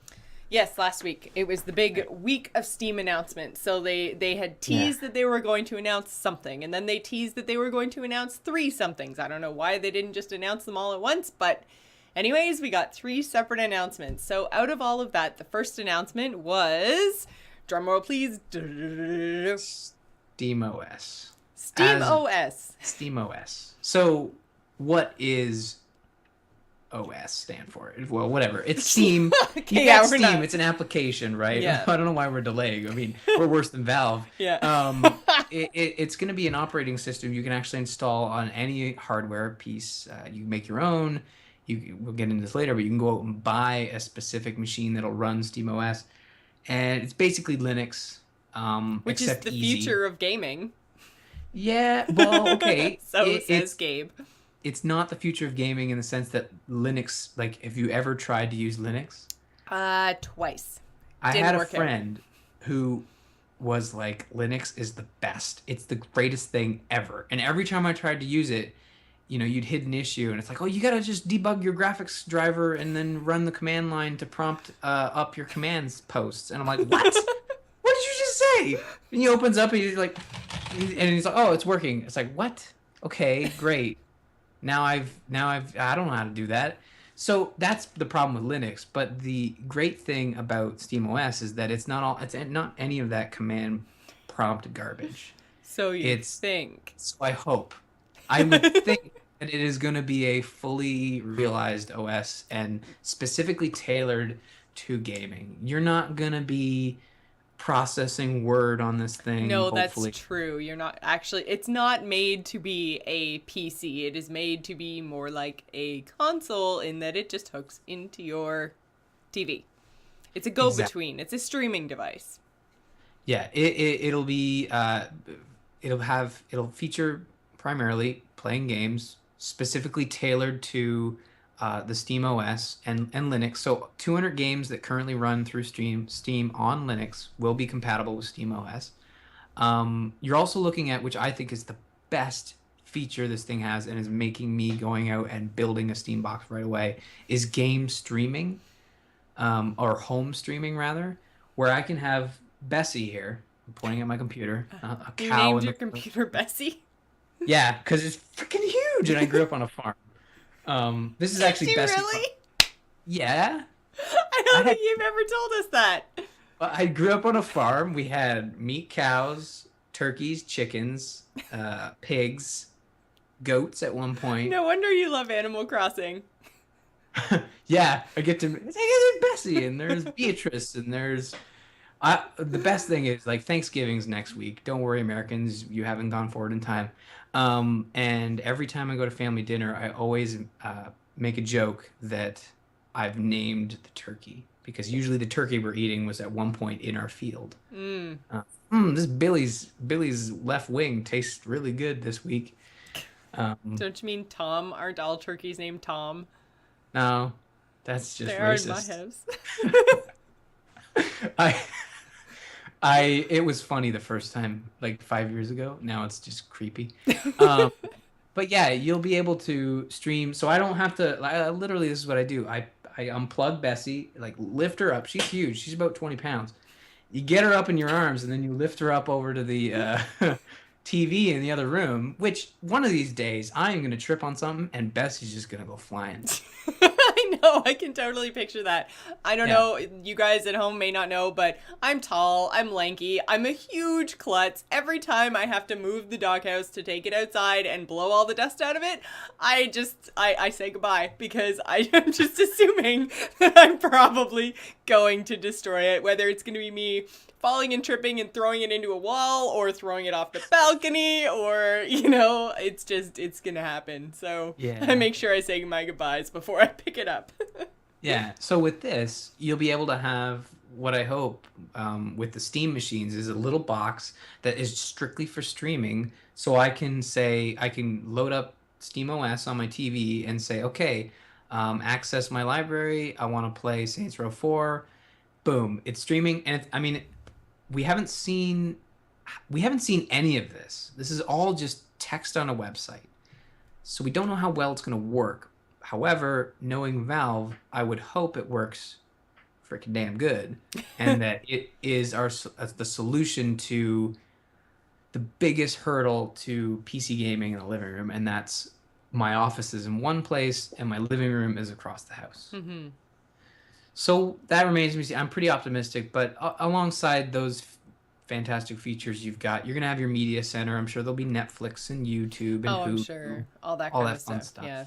Yes, last week. It was the big week of Steam announcements. So they had teased that they were going to announce something, and then they teased that they were going to announce 3 somethings. I don't know why they didn't just announce them all at once, but anyways, we got 3 separate announcements. So out of all of that, the first announcement was, drumroll please, SteamOS. SteamOS. SteamOS. So what is OS stand for? Well, whatever. It's Steam. Okay, yeah, Steam. Not... It's an application, right? Yeah. I don't know why we're delaying. I mean, we're worse than Valve. Yeah. It's going to be an operating system you can actually install on any hardware piece. You can make your own. We'll get into this later, but you can go out and buy a specific machine that'll run SteamOS, and it's basically Linux. Which is the future of gaming. Yeah. Well, okay. So says Gabe. It's not the future of gaming in the sense that Linux, like, have you ever tried to use Linux? Twice. I had a friend who was like, Linux is the best. It's the greatest thing ever. And every time I tried to use it, you know, you'd hit an issue and it's like, oh, you got to just debug your graphics driver and then run the command line to prompt up your commands posts. And I'm like, what? What did you just say? And he opens up and he's like, oh, it's working. It's like, what? Okay, great. Now I don't know how to do that. So that's the problem with Linux. But the great thing about SteamOS is that it's not any of that command prompt garbage. So you think. So I hope. I would think that it is going to be a fully realized OS and specifically tailored to gaming. You're not going to be processing Word on this thing. No, hopefully. That's true. You're not actually, it's not made to be a PC. It is made to be more like a console in that it just hooks into your TV. It's a go-between. It's a streaming device. Yeah, it'll be it'll feature primarily playing games specifically tailored to the SteamOS and Linux. So 200 games that currently run through Steam on Linux will be compatible with SteamOS. You're also looking at, which I think is the best feature this thing has and is making me going out and building a Steam box right away, is game streaming, or home streaming rather, where I can have Bessie here. I'm pointing at my computer. A cow. You named your computer Bessie? Yeah, because it's freaking huge, and I grew up on a farm. This is actually Bessie. Really? Yeah. I don't think you've ever told us that. I grew up on a farm. We had meat cows, turkeys, chickens, pigs, goats at one point. No wonder you love Animal Crossing. Yeah, I get to. There's Bessie, and there's Beatrice, and there's The best thing is like Thanksgiving's next week. Don't worry, Americans, you haven't gone forward in time. And every time I go to family dinner, I always make a joke that I've named the turkey because usually the turkey we're eating was at one point in our field. Mm. Uh, this Billy's left wing tastes really good this week. Don't you mean Tom? Aren't all turkeys named Tom? No, that's just They are in my racist. house. I I it was funny the first time, like 5 years ago. Now it's just creepy. Um, but yeah, you'll be able to stream. So I don't have to. Literally, this is what I do. I unplug Bessie, like lift her up. She's huge. She's about 20 pounds. You get her up in your arms, and then you lift her up over to the TV in the other room. Which one of these days I am gonna trip on something, and Bessie's just gonna go flying. I know, I can totally picture that. I don't Yeah. know, you guys at home may not know, but I'm tall, I'm lanky, I'm a huge klutz. Every time I have to move the doghouse to take it outside and blow all the dust out of it, I say goodbye because I am just assuming that I'm probably going to destroy it, whether it's going to be me falling and tripping and throwing it into a wall or throwing it off the balcony or, it's going to happen. So Yeah. I make sure I say my goodbyes before I pick it up. Yeah. So with this, you'll be able to have what I hope with the Steam machines is a little box that is strictly for streaming. So I can say I can load up Steam OS on my TV and say, okay, access my library. I want to play Saints Row 4. Boom, it's streaming, and I mean, we haven't seen any of this. This is all just text on a website. So we don't know how well it's going to work. However, knowing Valve, I would hope it works freaking damn good, and that it is the solution to the biggest hurdle to PC gaming in the living room, and that's my office is in one place and my living room is across the house. Mm-hmm. So that remains to be seen. I'm pretty optimistic, but alongside those fantastic features you're gonna have your media center. I'm sure there'll be Netflix and YouTube and I'm Hulu, sure. All that all kind that of fun stuff. stuff. Yeah.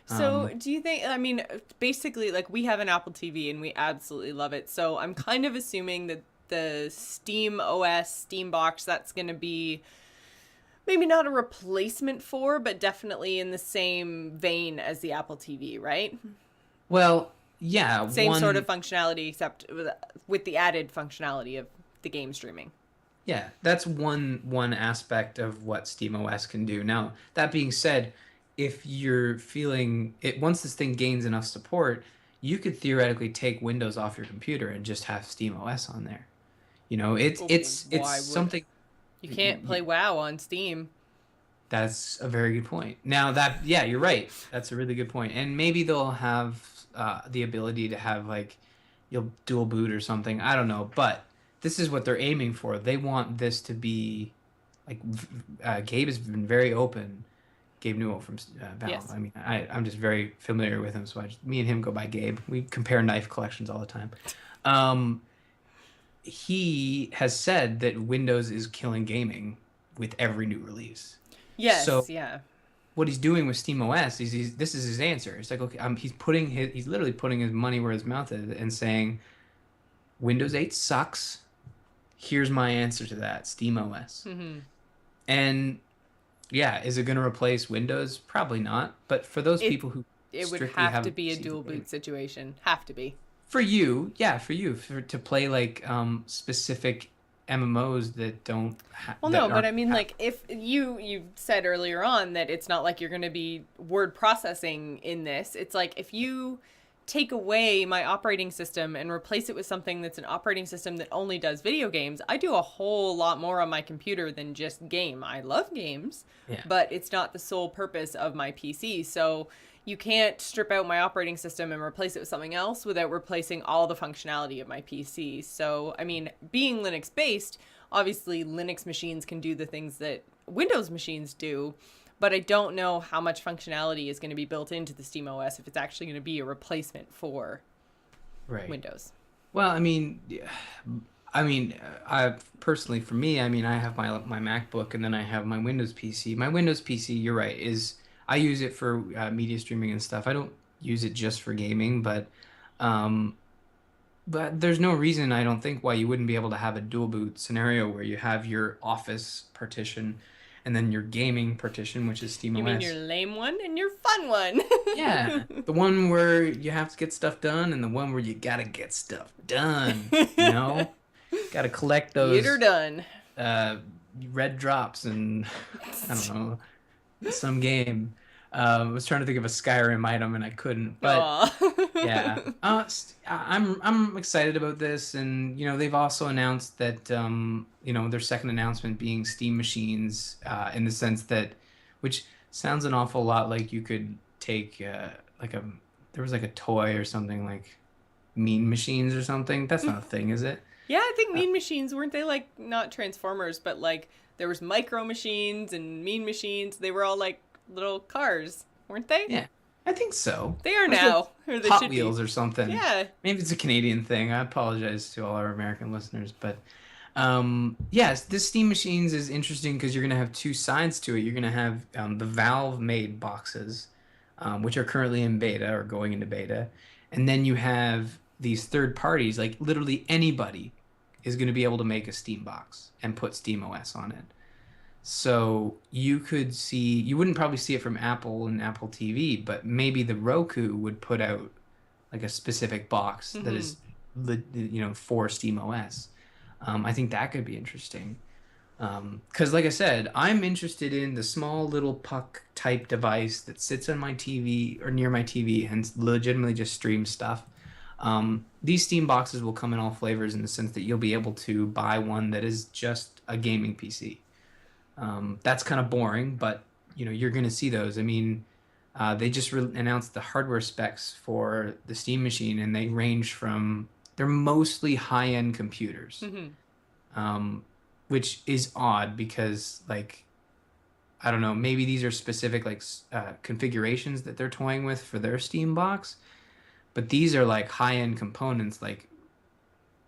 So, Um, do you think, I mean, basically, like, we have an Apple TV and we absolutely love it. So, I'm kind of assuming that the Steam OS, Steam box, that's going to be maybe not a replacement for, but definitely in the same vein as the Apple TV, right? well, yeah, Same sort of functionality, except with the added functionality of the game streaming. yeah, that's one aspect of what SteamOS can do. Now, that being said, if you're feeling it, once this thing gains enough support, you could theoretically take Windows off your computer and just have SteamOS on there. You know, it's Well, it's why it's would something. You can't play WoW on Steam. That's a very good point. Now that, yeah, you're right. That's a really good point. And maybe they'll have the ability to have like you'll dual boot or something. I don't know, but this is what they're aiming for. They want this to be like Gabe has been very open. Gabe Newell from Valve. Yes. I mean, I'm just very familiar with him, so me and him go by Gabe. We compare knife collections all the time. Um, he has said that Windows is killing gaming with every new release. Yes, So yeah. what he's doing with SteamOS is this is his answer. It's like, okay, he's literally putting his money where his mouth is and saying Windows 8 sucks. Here's my answer to that, SteamOS. Mm-hmm. And yeah, is it going to replace Windows? Probably not. But for those people who It would strictly have to be a PC dual gaming- boot situation. Have to be. for you, yeah, to play like specific MMOs that don't. Well, no, but I mean, like, if you said earlier on that it's not like you're going to be word processing in this. It's like if you take away my operating system and replace it with something that's an operating system that only does video games, I do a whole lot more on my computer than just game. I love games, Yeah. but it's not the sole purpose of my PC. So you can't strip out my operating system and replace it with something else without replacing all the functionality of my PC. So, I mean, being Linux based, obviously Linux machines can do the things that Windows machines do, but I don't know how much functionality is going to be built into the SteamOS if it's actually going to be a replacement for Right. Windows. Well, I mean, I personally, for me, I mean, I have my MacBook and then I have my Windows PC. My Windows PC, you're right, I use it for media streaming and stuff. I don't use it just for gaming, but But there's no reason, I don't think, why you wouldn't be able to have a dual boot scenario where you have your office partition and then your gaming partition, which is You mean your SteamOS. lame one and your fun one? Yeah, the one where you have to get stuff done and the one where you gotta get stuff done, you know? Gotta collect Get her those done. uh red drops and I don't know, some game. I was trying to think of a Skyrim item and I couldn't, but yeah, Aw. I'm excited about this, and they've also announced that their second announcement being Steam machines, in the sense that, which sounds an awful lot like you could take like a there was like a toy or something like Mean Machines or something. That's not a thing, is it? Yeah, I think Mean Machines, weren't they like not Transformers, but like there was Micro Machines and Mean Machines. They were all like little cars, weren't they? Yeah, I think so. They are It was like now, or they Hot should be. Wheels or something. Yeah. Maybe it's a Canadian thing. I apologize to all our American listeners, but yes, this Steam Machines is interesting because you're gonna have two sides to it. You're gonna have the Valve made boxes, which are currently in beta or going into beta, and then you have these third parties. Like literally anybody is gonna be able to make a Steam box and put Steam OS on it. So you wouldn't probably see it from Apple and Apple TV, but maybe the Roku would put out like a specific box that Hmm. is, for SteamOS. I think that could be interesting. Because, like I said, I'm interested in the small little puck type device that sits on my TV or near my TV and legitimately just streams stuff. These Steam boxes will come in all flavors in the sense that you'll be able to buy one that is just a gaming PC. That's kind of boring, but you're going to see those. I mean, they just announced the hardware specs for the Steam machine, and they're mostly high-end computers, Hmm. which is odd because, like, I don't know, maybe these are specific like configurations that they're toying with for their Steam box, but these are like high-end components, like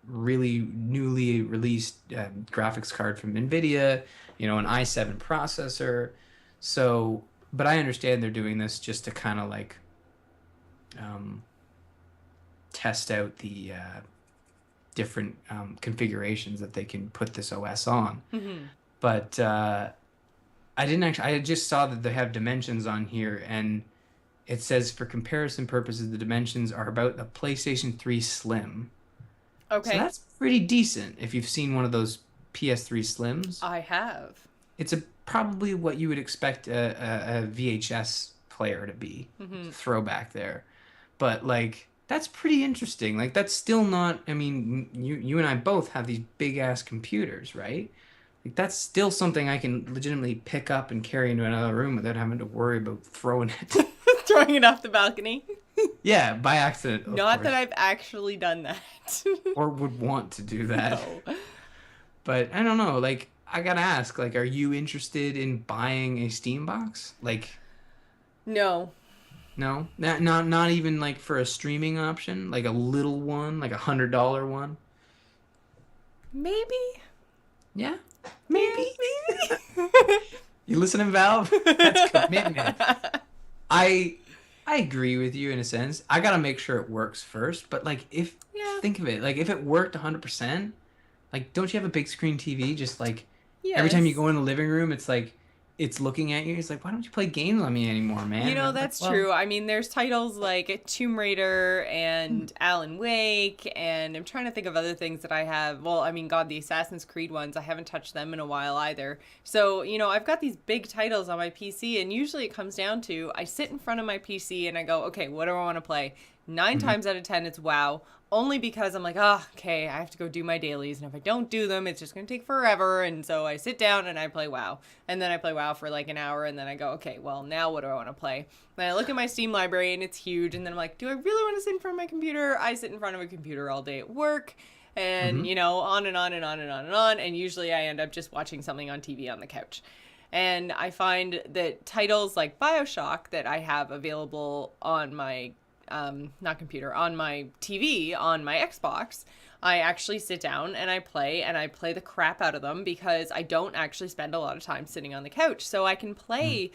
really newly released graphics card from NVIDIA, an i7 processor. So, but I understand they're doing this just to kind of like um, test out the different configurations that they can put this OS on. Hmm. But I just saw that they have dimensions on here, and it says for comparison purposes, the dimensions are about the PlayStation 3 Slim. So Okay. that's pretty decent if you've seen one of those PS3 Slims. I have. It's probably what you would expect a VHS player to be. Hmm. Throwback there. But like that's pretty interesting. Like that's still not, I mean, you and I both have these big ass computers, right? Like that's still something I can legitimately pick up and carry into another room without having to worry about throwing it. Throwing it off the balcony. Yeah, by accident, of Not that course. I've actually done that. Or would want to do that. No. But I don't know, like I gotta ask, like, are you interested in buying a Steam box? Like, No. no, not even like for a streaming option, like a little one, like $100 one. Maybe. Yeah, Yeah, maybe. maybe. You listening, Valve? That's commitment. I I agree with you in a sense. I gotta make sure it works first. But like, if Yeah. think of it, like if it worked 100%, like, don't you have a big screen TV? Just like every time you Yes. go in the living room, it's like it's looking at you. It's like, why don't you play games on me anymore, man? You And know, I'm like, that's well, true. I mean, there's titles like Tomb Raider and Alan Wake, and I'm trying to think of other things that I have. Well, I mean, God, the Assassin's Creed ones, I haven't touched them in a while either. So, I've got these big titles on my PC, and usually it comes down to I sit in front of my PC and I go, okay, what do I want to play? Nine mhm, times out of 10, it's WoW. Only because I'm like, oh, okay, I have to go do my dailies. And if I don't do them, it's just going to take forever. And so I sit down and I play WoW. And then I play WoW for like an hour. And then I go, okay, well, now what do I want to play? Then I look at my Steam library and it's huge. And then I'm like, do I really want to sit in front of my computer? I sit in front of a computer all day at work. And, mhm, on and on and on and on and on. And usually I end up just watching something on TV on the couch. And I find that titles like Bioshock that I have available on my not computer, on my TV, on my Xbox, I actually sit down and I play the crap out of them because I don't actually spend a lot of time sitting on the couch. So I can mhm. play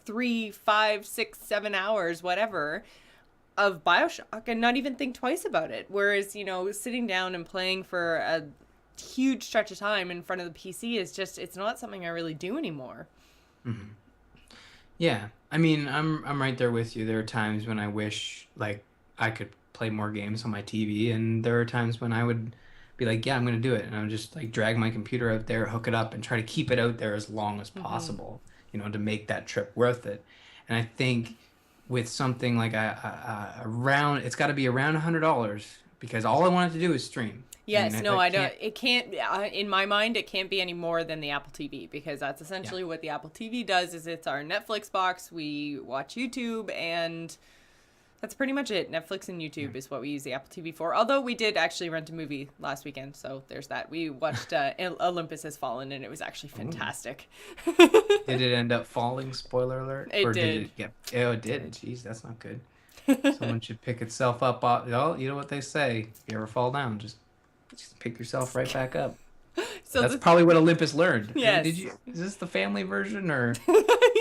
3, 5, 6, 7 hours, whatever, of BioShock and not even think twice about it. Whereas, sitting down and playing for a huge stretch of time in front of the PC is just, it's not something I really do anymore. Mm-hmm. Yeah. I mean, I'm right there with you. There are times when I wish like I could play more games on my TV, and there are times when I would be like, yeah, I'm gonna do it, and I would just like drag my computer out there, hook it up, and try to keep it out there as long as possible, to make that trip worth it. And I think with something like around, it's got to be around $100 because all I want it to do is stream. Yes, I don't. It can't. In my mind, it can't be any more than the Apple TV, because that's essentially what the Apple TV does. Is it's our Netflix box. We watch YouTube, and that's pretty much it. Netflix and YouTube is what we use the Apple TV for. Although we did actually rent a movie last weekend, so there's that. We watched Olympus Has Fallen, and it was actually fantastic. Did it end up falling? Spoiler alert. It did. It did. Jeez, that's not good. Someone should pick itself up. Well, you know what they say. If you ever fall down, just pick yourself right back up. So that's probably what Olympus learned. Yes. Is this the family version or?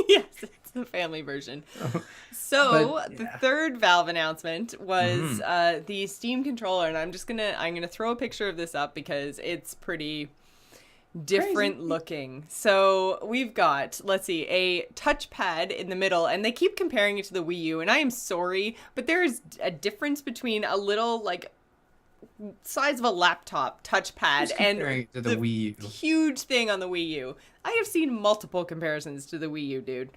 Yes, it's the family version. So the third Valve announcement was the Steam controller, and I'm gonna throw a picture of this up because it's pretty different looking. So we've got, let's see, a touchpad in the middle, and they keep comparing it to the Wii U, and I am sorry, but there is a difference between a little like size of a laptop touchpad and to the Wii U. Huge thing on the Wii U. I have seen multiple comparisons to the Wii U, dude.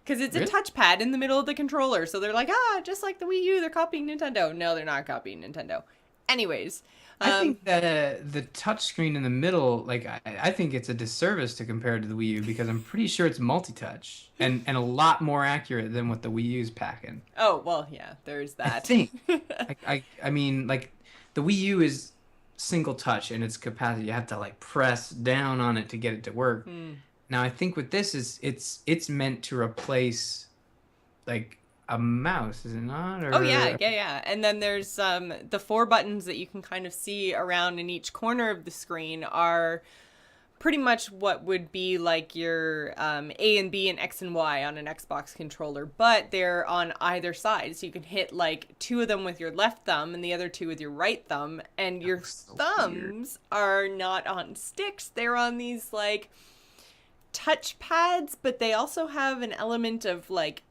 Because it's a touchpad in the middle of the controller. So they're like, just like the Wii U, they're copying Nintendo. No, they're not copying Nintendo. Anyways. I think that the touchscreen in the middle, like, I think it's a disservice to compare it to the Wii U because I'm pretty sure it's multi-touch and a lot more accurate than what the Wii U's packing. Oh, well, yeah, there's that. I think. I mean, like, the Wii U is single touch in its capacity. You have to like press down on it to get it to work. Now I think with this it's meant to replace like a mouse, is it not? Or... Oh yeah. And then there's the 4 buttons that you can kind of see around in each corner of the screen are pretty much what would be like your A and B and X and Y on an Xbox controller, but they're on either side. So you can hit like 2 of them with your left thumb and the other 2 with your right thumb. And your thumbs are not on sticks. They're on these like touch pads, but they also have an element of like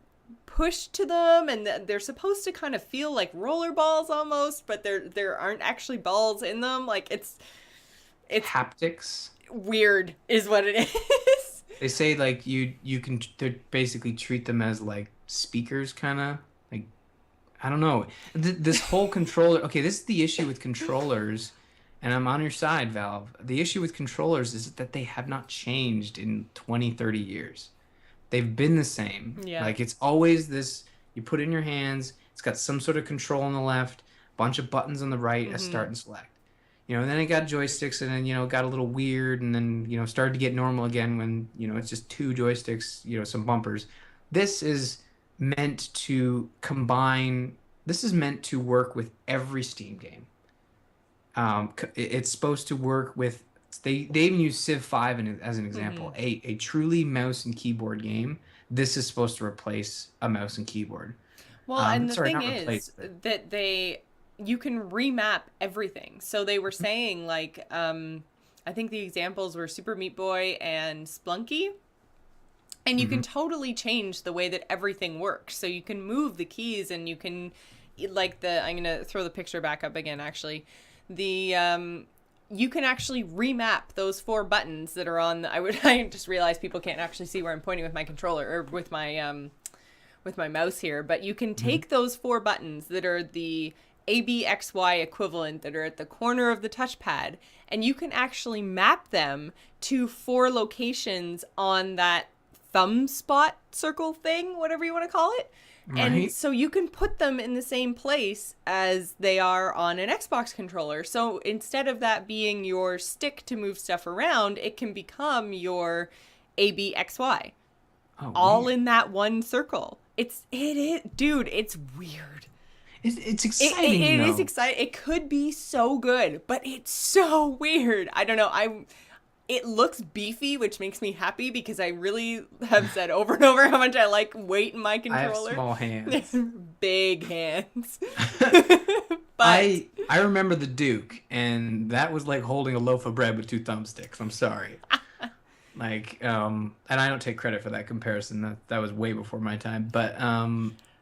push to them, and they're supposed to kind of feel like roller balls almost, but there aren't actually balls in them. Like it's haptics. Weird is what it is. They say like you can basically treat them as like speakers, kind of like, I don't know. This whole controller. Okay, this is the issue with controllers, and I'm on your side, Valve. The issue with controllers is that they have not changed in 20-30 years. They've been the same. Yeah. Like it's always this. You put it in your hands. It's got some sort of control on the left, bunch of buttons on the right, a start and select. And then it got joysticks, and then, it got a little weird, and then, started to get normal again when, it's just 2 joysticks, some bumpers. This is meant to combine, this is meant to work with every Steam game. It's supposed to work with, they even use Civ 5 as an example, a truly mouse and keyboard game. This is supposed to replace a mouse and keyboard. Well, and the thing is that you can remap everything. So they were saying like, I think the examples were Super Meat Boy and Splunky. And you can totally change the way that everything works. So you can move the keys, and you can like I'm going to throw the picture back up again, actually. You can actually remap those 4 buttons that are on I just realized people can't actually see where I'm pointing with my controller or with my mouse here, but you can take those 4 buttons that are the ABXY equivalent that are at the corner of the touchpad, and you can actually map them to 4 locations on that thumb spot circle thing, whatever you want to call it. Right. And so you can put them in the same place as they are on an Xbox controller. So instead of that being your stick to move stuff around, it can become your ABXY. All weird. In that one circle. It is, dude, it's weird. It's exciting. It is exciting. It could be so good, but it's so weird. I don't know. It looks beefy, which makes me happy because I really have said over and over how much I like weight in my controller. I have small hands. Big hands. But I remember the Duke, and that was like holding a loaf of bread with two thumbsticks. I'm sorry. Like, and I don't take credit for that comparison. That was way before my time. But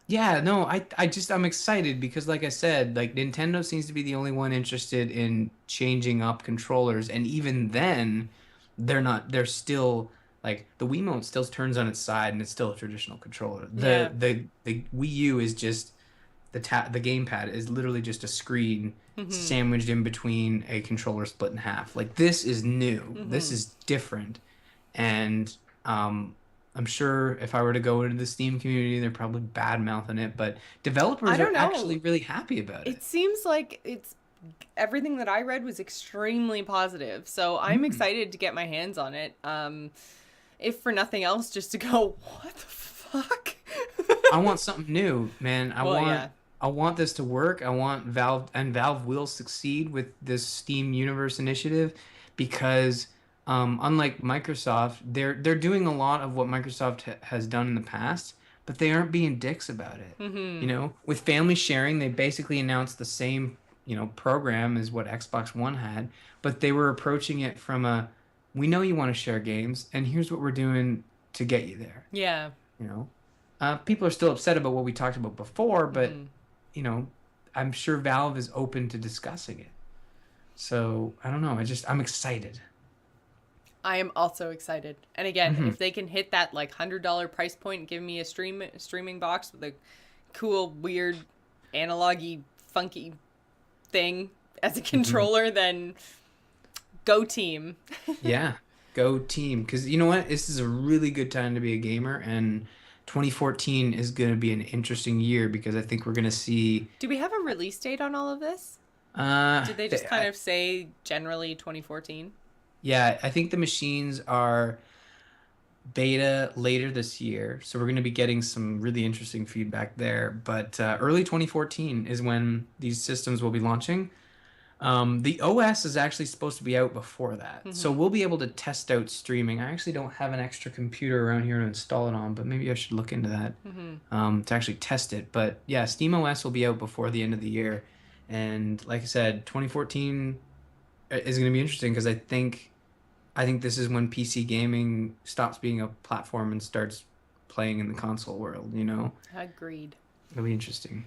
yeah, no, I'm excited because, like I said, like Nintendo seems to be the only one interested in changing up controllers, and even then, they're not. They're still like the Wiimote still turns on its side, and it's still a traditional controller. Yeah. The Wii U is just the gamepad is literally just a screen sandwiched in between a controller split in half. Like this is new. This is different, and I'm sure if I were to go into the Steam community, they're probably bad mouthing it, but developers are actually really happy about it. It seems like it's everything that I read was extremely positive, so I'm excited to get my hands on it. If for nothing else, just to go, what the fuck? I want something new, man. I want this to work. I want Valve will succeed with this Steam Universe initiative because unlike Microsoft, they're doing a lot of what Microsoft has done in the past, but they aren't being dicks about it. You know, with family sharing, they basically announced the same, program as what Xbox One had, but they were approaching it from we know you want to share games, and here's what we're doing to get you there. Yeah. People are still upset about what we talked about before, but I'm sure Valve is open to discussing it. So I don't know. I'm excited. I am also excited. And again, if they can hit that like $100 price point and give me a streaming box with a cool, weird, analog-y, funky thing as a controller, then go team. Yeah, go team. Because you know what? This is a really good time to be a gamer, and 2014 is going to be an interesting year because I think we're going to see... Do we have a release date on all of this? Did they just kind of say generally 2014? Yeah, I think the machines are beta later this year, so we're going to be getting some really interesting feedback there. But early 2014 is when these systems will be launching. The OS is actually supposed to be out before that, so we'll be able to test out streaming. I actually don't have an extra computer around here to install it on, but maybe I should look into that to actually test it. But yeah, SteamOS will be out before the end of the year, and like I said, 2014 is going to be interesting because I think this is when PC gaming stops being a platform and starts playing in the console world. Agreed. It'll be interesting.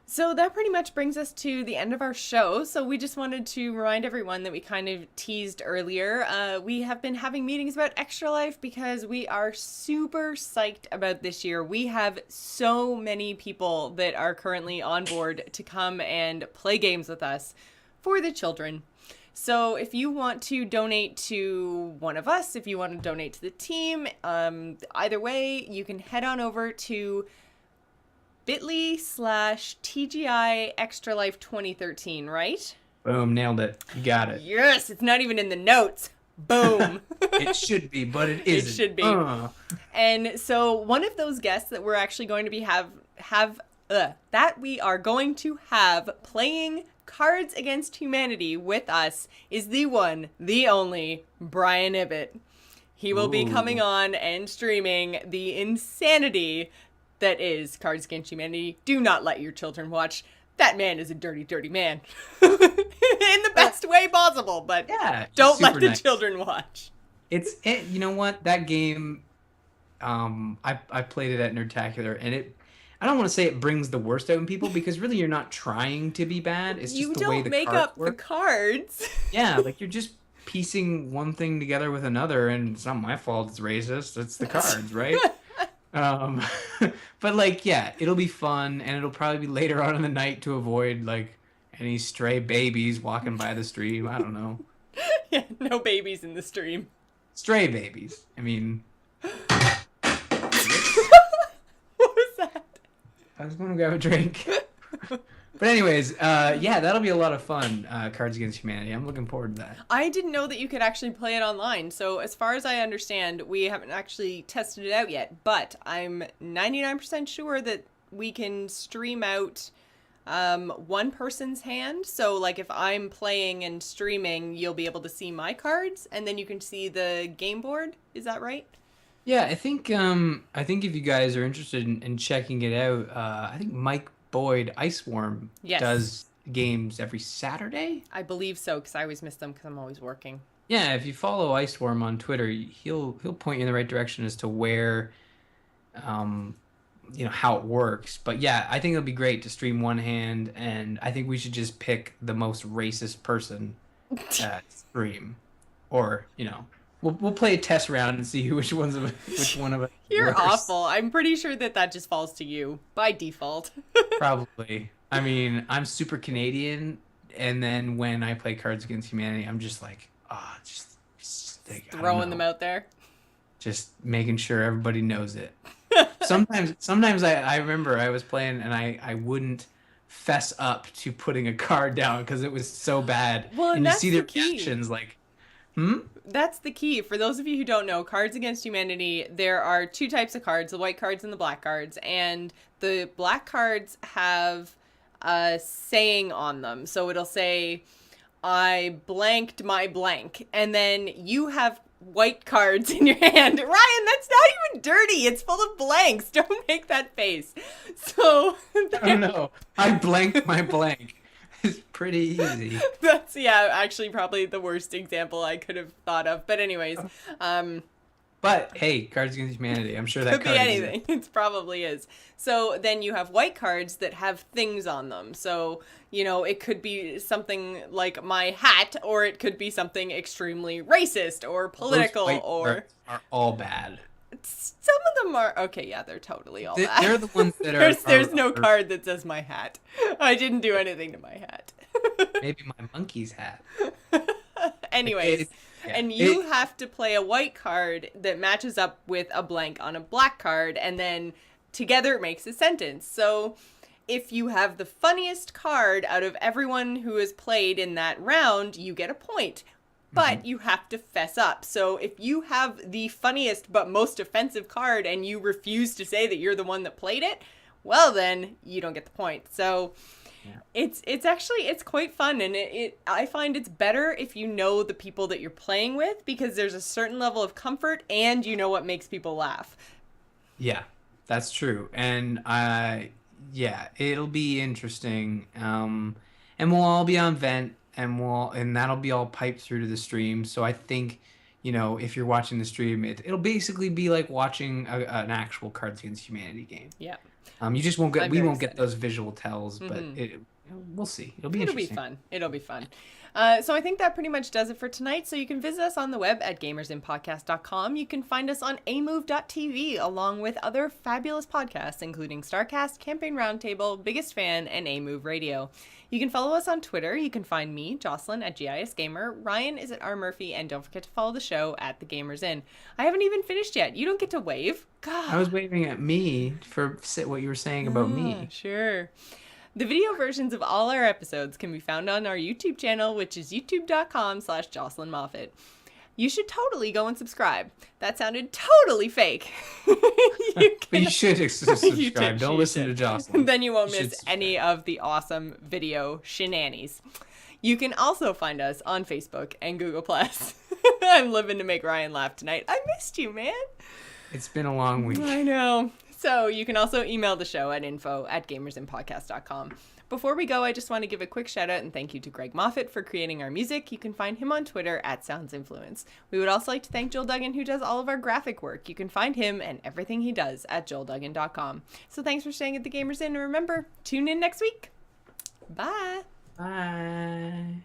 So that pretty much brings us to the end of our show. So we just wanted to remind everyone that we kind of teased earlier. We have been having meetings about Extra Life because we are super psyched about this year. We have so many people that are currently on board to come and play games with us for the children. So if you want to donate to one of us, if you want to donate to the team, either way, you can head on over to bit.ly/TGI Extra Life 2013, right? Boom, nailed it. You got it. Yes, it's not even in the notes. Boom. It should be, but it isn't. It should be. And so one of those guests that we're actually going to be that we are going to have playing Cards Against Humanity with us is the one, the only, Brian Ibbett. He will be coming on and streaming the insanity that is Cards Against Humanity. Do not let your children watch. That man is a dirty, dirty man. In the best way possible, but yeah, don't let the children watch. You know what? That game, I played it at Nerdtacular, and I don't want to say it brings the worst out in people because really you're not trying to be bad. It's just the way the cards work. You don't make up the cards. Yeah, like you're just piecing one thing together with another, and it's not my fault it's racist. It's the cards, right? But like, yeah, it'll be fun, and it'll probably be later on in the night to avoid like any stray babies walking by the stream. I don't know. Yeah, no babies in the stream. Stray babies. I mean... I was going to grab a drink. But anyways, yeah, that'll be a lot of fun, Cards Against Humanity. I'm looking forward to that. I didn't know that you could actually play it online. So as far as I understand, we haven't actually tested it out yet. But I'm 99% sure that we can stream out one person's hand. So like if I'm playing and streaming, you'll be able to see my cards and then you can see the game board. Is that right? Yeah, I think if you guys are interested in checking it out, I think Mike Boyd Iceworm Yes. does games every Saturday. I believe so, because I always miss them because I'm always working. Yeah, if you follow Iceworm on Twitter, he'll point you in the right direction as to where, um, how it works. But yeah, I think it'll be great to stream one hand, and I think we should just pick the most racist person at stream, or we'll play a test round and see which one of us. You're worse. awful. I'm pretty sure that just falls to you by default. Probably. I mean, I'm super Canadian, and then when I play Cards Against Humanity, I'm just like, just like, Throwing them out there. Just making sure everybody knows it. Sometimes I remember I was playing and I wouldn't fess up to putting a card down because it was so bad. Well, and you that's see the their key. reactions like, That's the key. For those of you who don't know, Cards Against Humanity, there are two types of cards, the white cards and the black cards. And the black cards have a saying on them. So it'll say, I blanked my blank. And then you have white cards in your hand. Ryan, that's not even dirty. It's full of blanks. Don't make that face. So oh no, I blanked my blank. It's pretty easy. That's actually probably the worst example I could have thought of. But anyways, But hey, Cards Against Humanity. I'm sure that could be card anything. It probably is. So then you have white cards that have things on them. So, it could be something like my hat, or it could be something extremely racist or political, or are all bad. some of them are okay. Yeah, they're totally all bad. They're the ones that are. There's no card that says my hat. I didn't do anything to my hat. Maybe my monkey's hat. Anyways. And you have to play a white card that matches up with a blank on a black card, and then together it makes a sentence. So if you have the funniest card out of everyone who has played in that round, you get a point. But you have to fess up. So if you have the funniest but most offensive card and you refuse to say that you're the one that played it, well then you don't get the point. So it's quite fun, and I find it's better if you know the people that you're playing with, because there's a certain level of comfort and you know what makes people laugh. Yeah, that's true. And it'll be interesting. And we'll all be on Vent, and that'll be all piped through to the stream. So I think, if you're watching the stream, it'll basically be like watching an actual Cards Against Humanity game. Yeah. You just won't get those visual tells, but we'll see. It'll be interesting. It'll be fun. So I think that pretty much does it for tonight. So you can visit us on the web at gamersinpodcast.com. You can find us on amove.tv along with other fabulous podcasts, including Starcast, Campaign Roundtable, Biggest Fan, and Amove Radio. You can follow us on Twitter. You can find me, Jocelyn, at GISGamer. Ryan is at R. Murphy, and don't forget to follow the show at The Gamers Inn. I haven't even finished yet. You don't get to wave. God. I was waving at me for what you were saying about me. Sure. The video versions of all our episodes can be found on our YouTube channel, which is youtube.com/Jocelyn Moffat. You should totally go and subscribe. That sounded totally fake. But you should subscribe. Don't listen to Jocelyn. Then you won't miss any of the awesome video shenanigans. You can also find us on Facebook and Google+. I'm living to make Ryan laugh tonight. I missed you, man. It's been a long week. I know. So you can also email the show at info@gamersinpodcast.com. Before we go, I just want to give a quick shout out and thank you to Greg Moffat for creating our music. You can find him on Twitter at SoundsInfluence. We would also like to thank Joel Duggan, who does all of our graphic work. You can find him and everything he does at joelduggan.com. So thanks for staying at the Gamers Inn, and remember, tune in next week. Bye. Bye.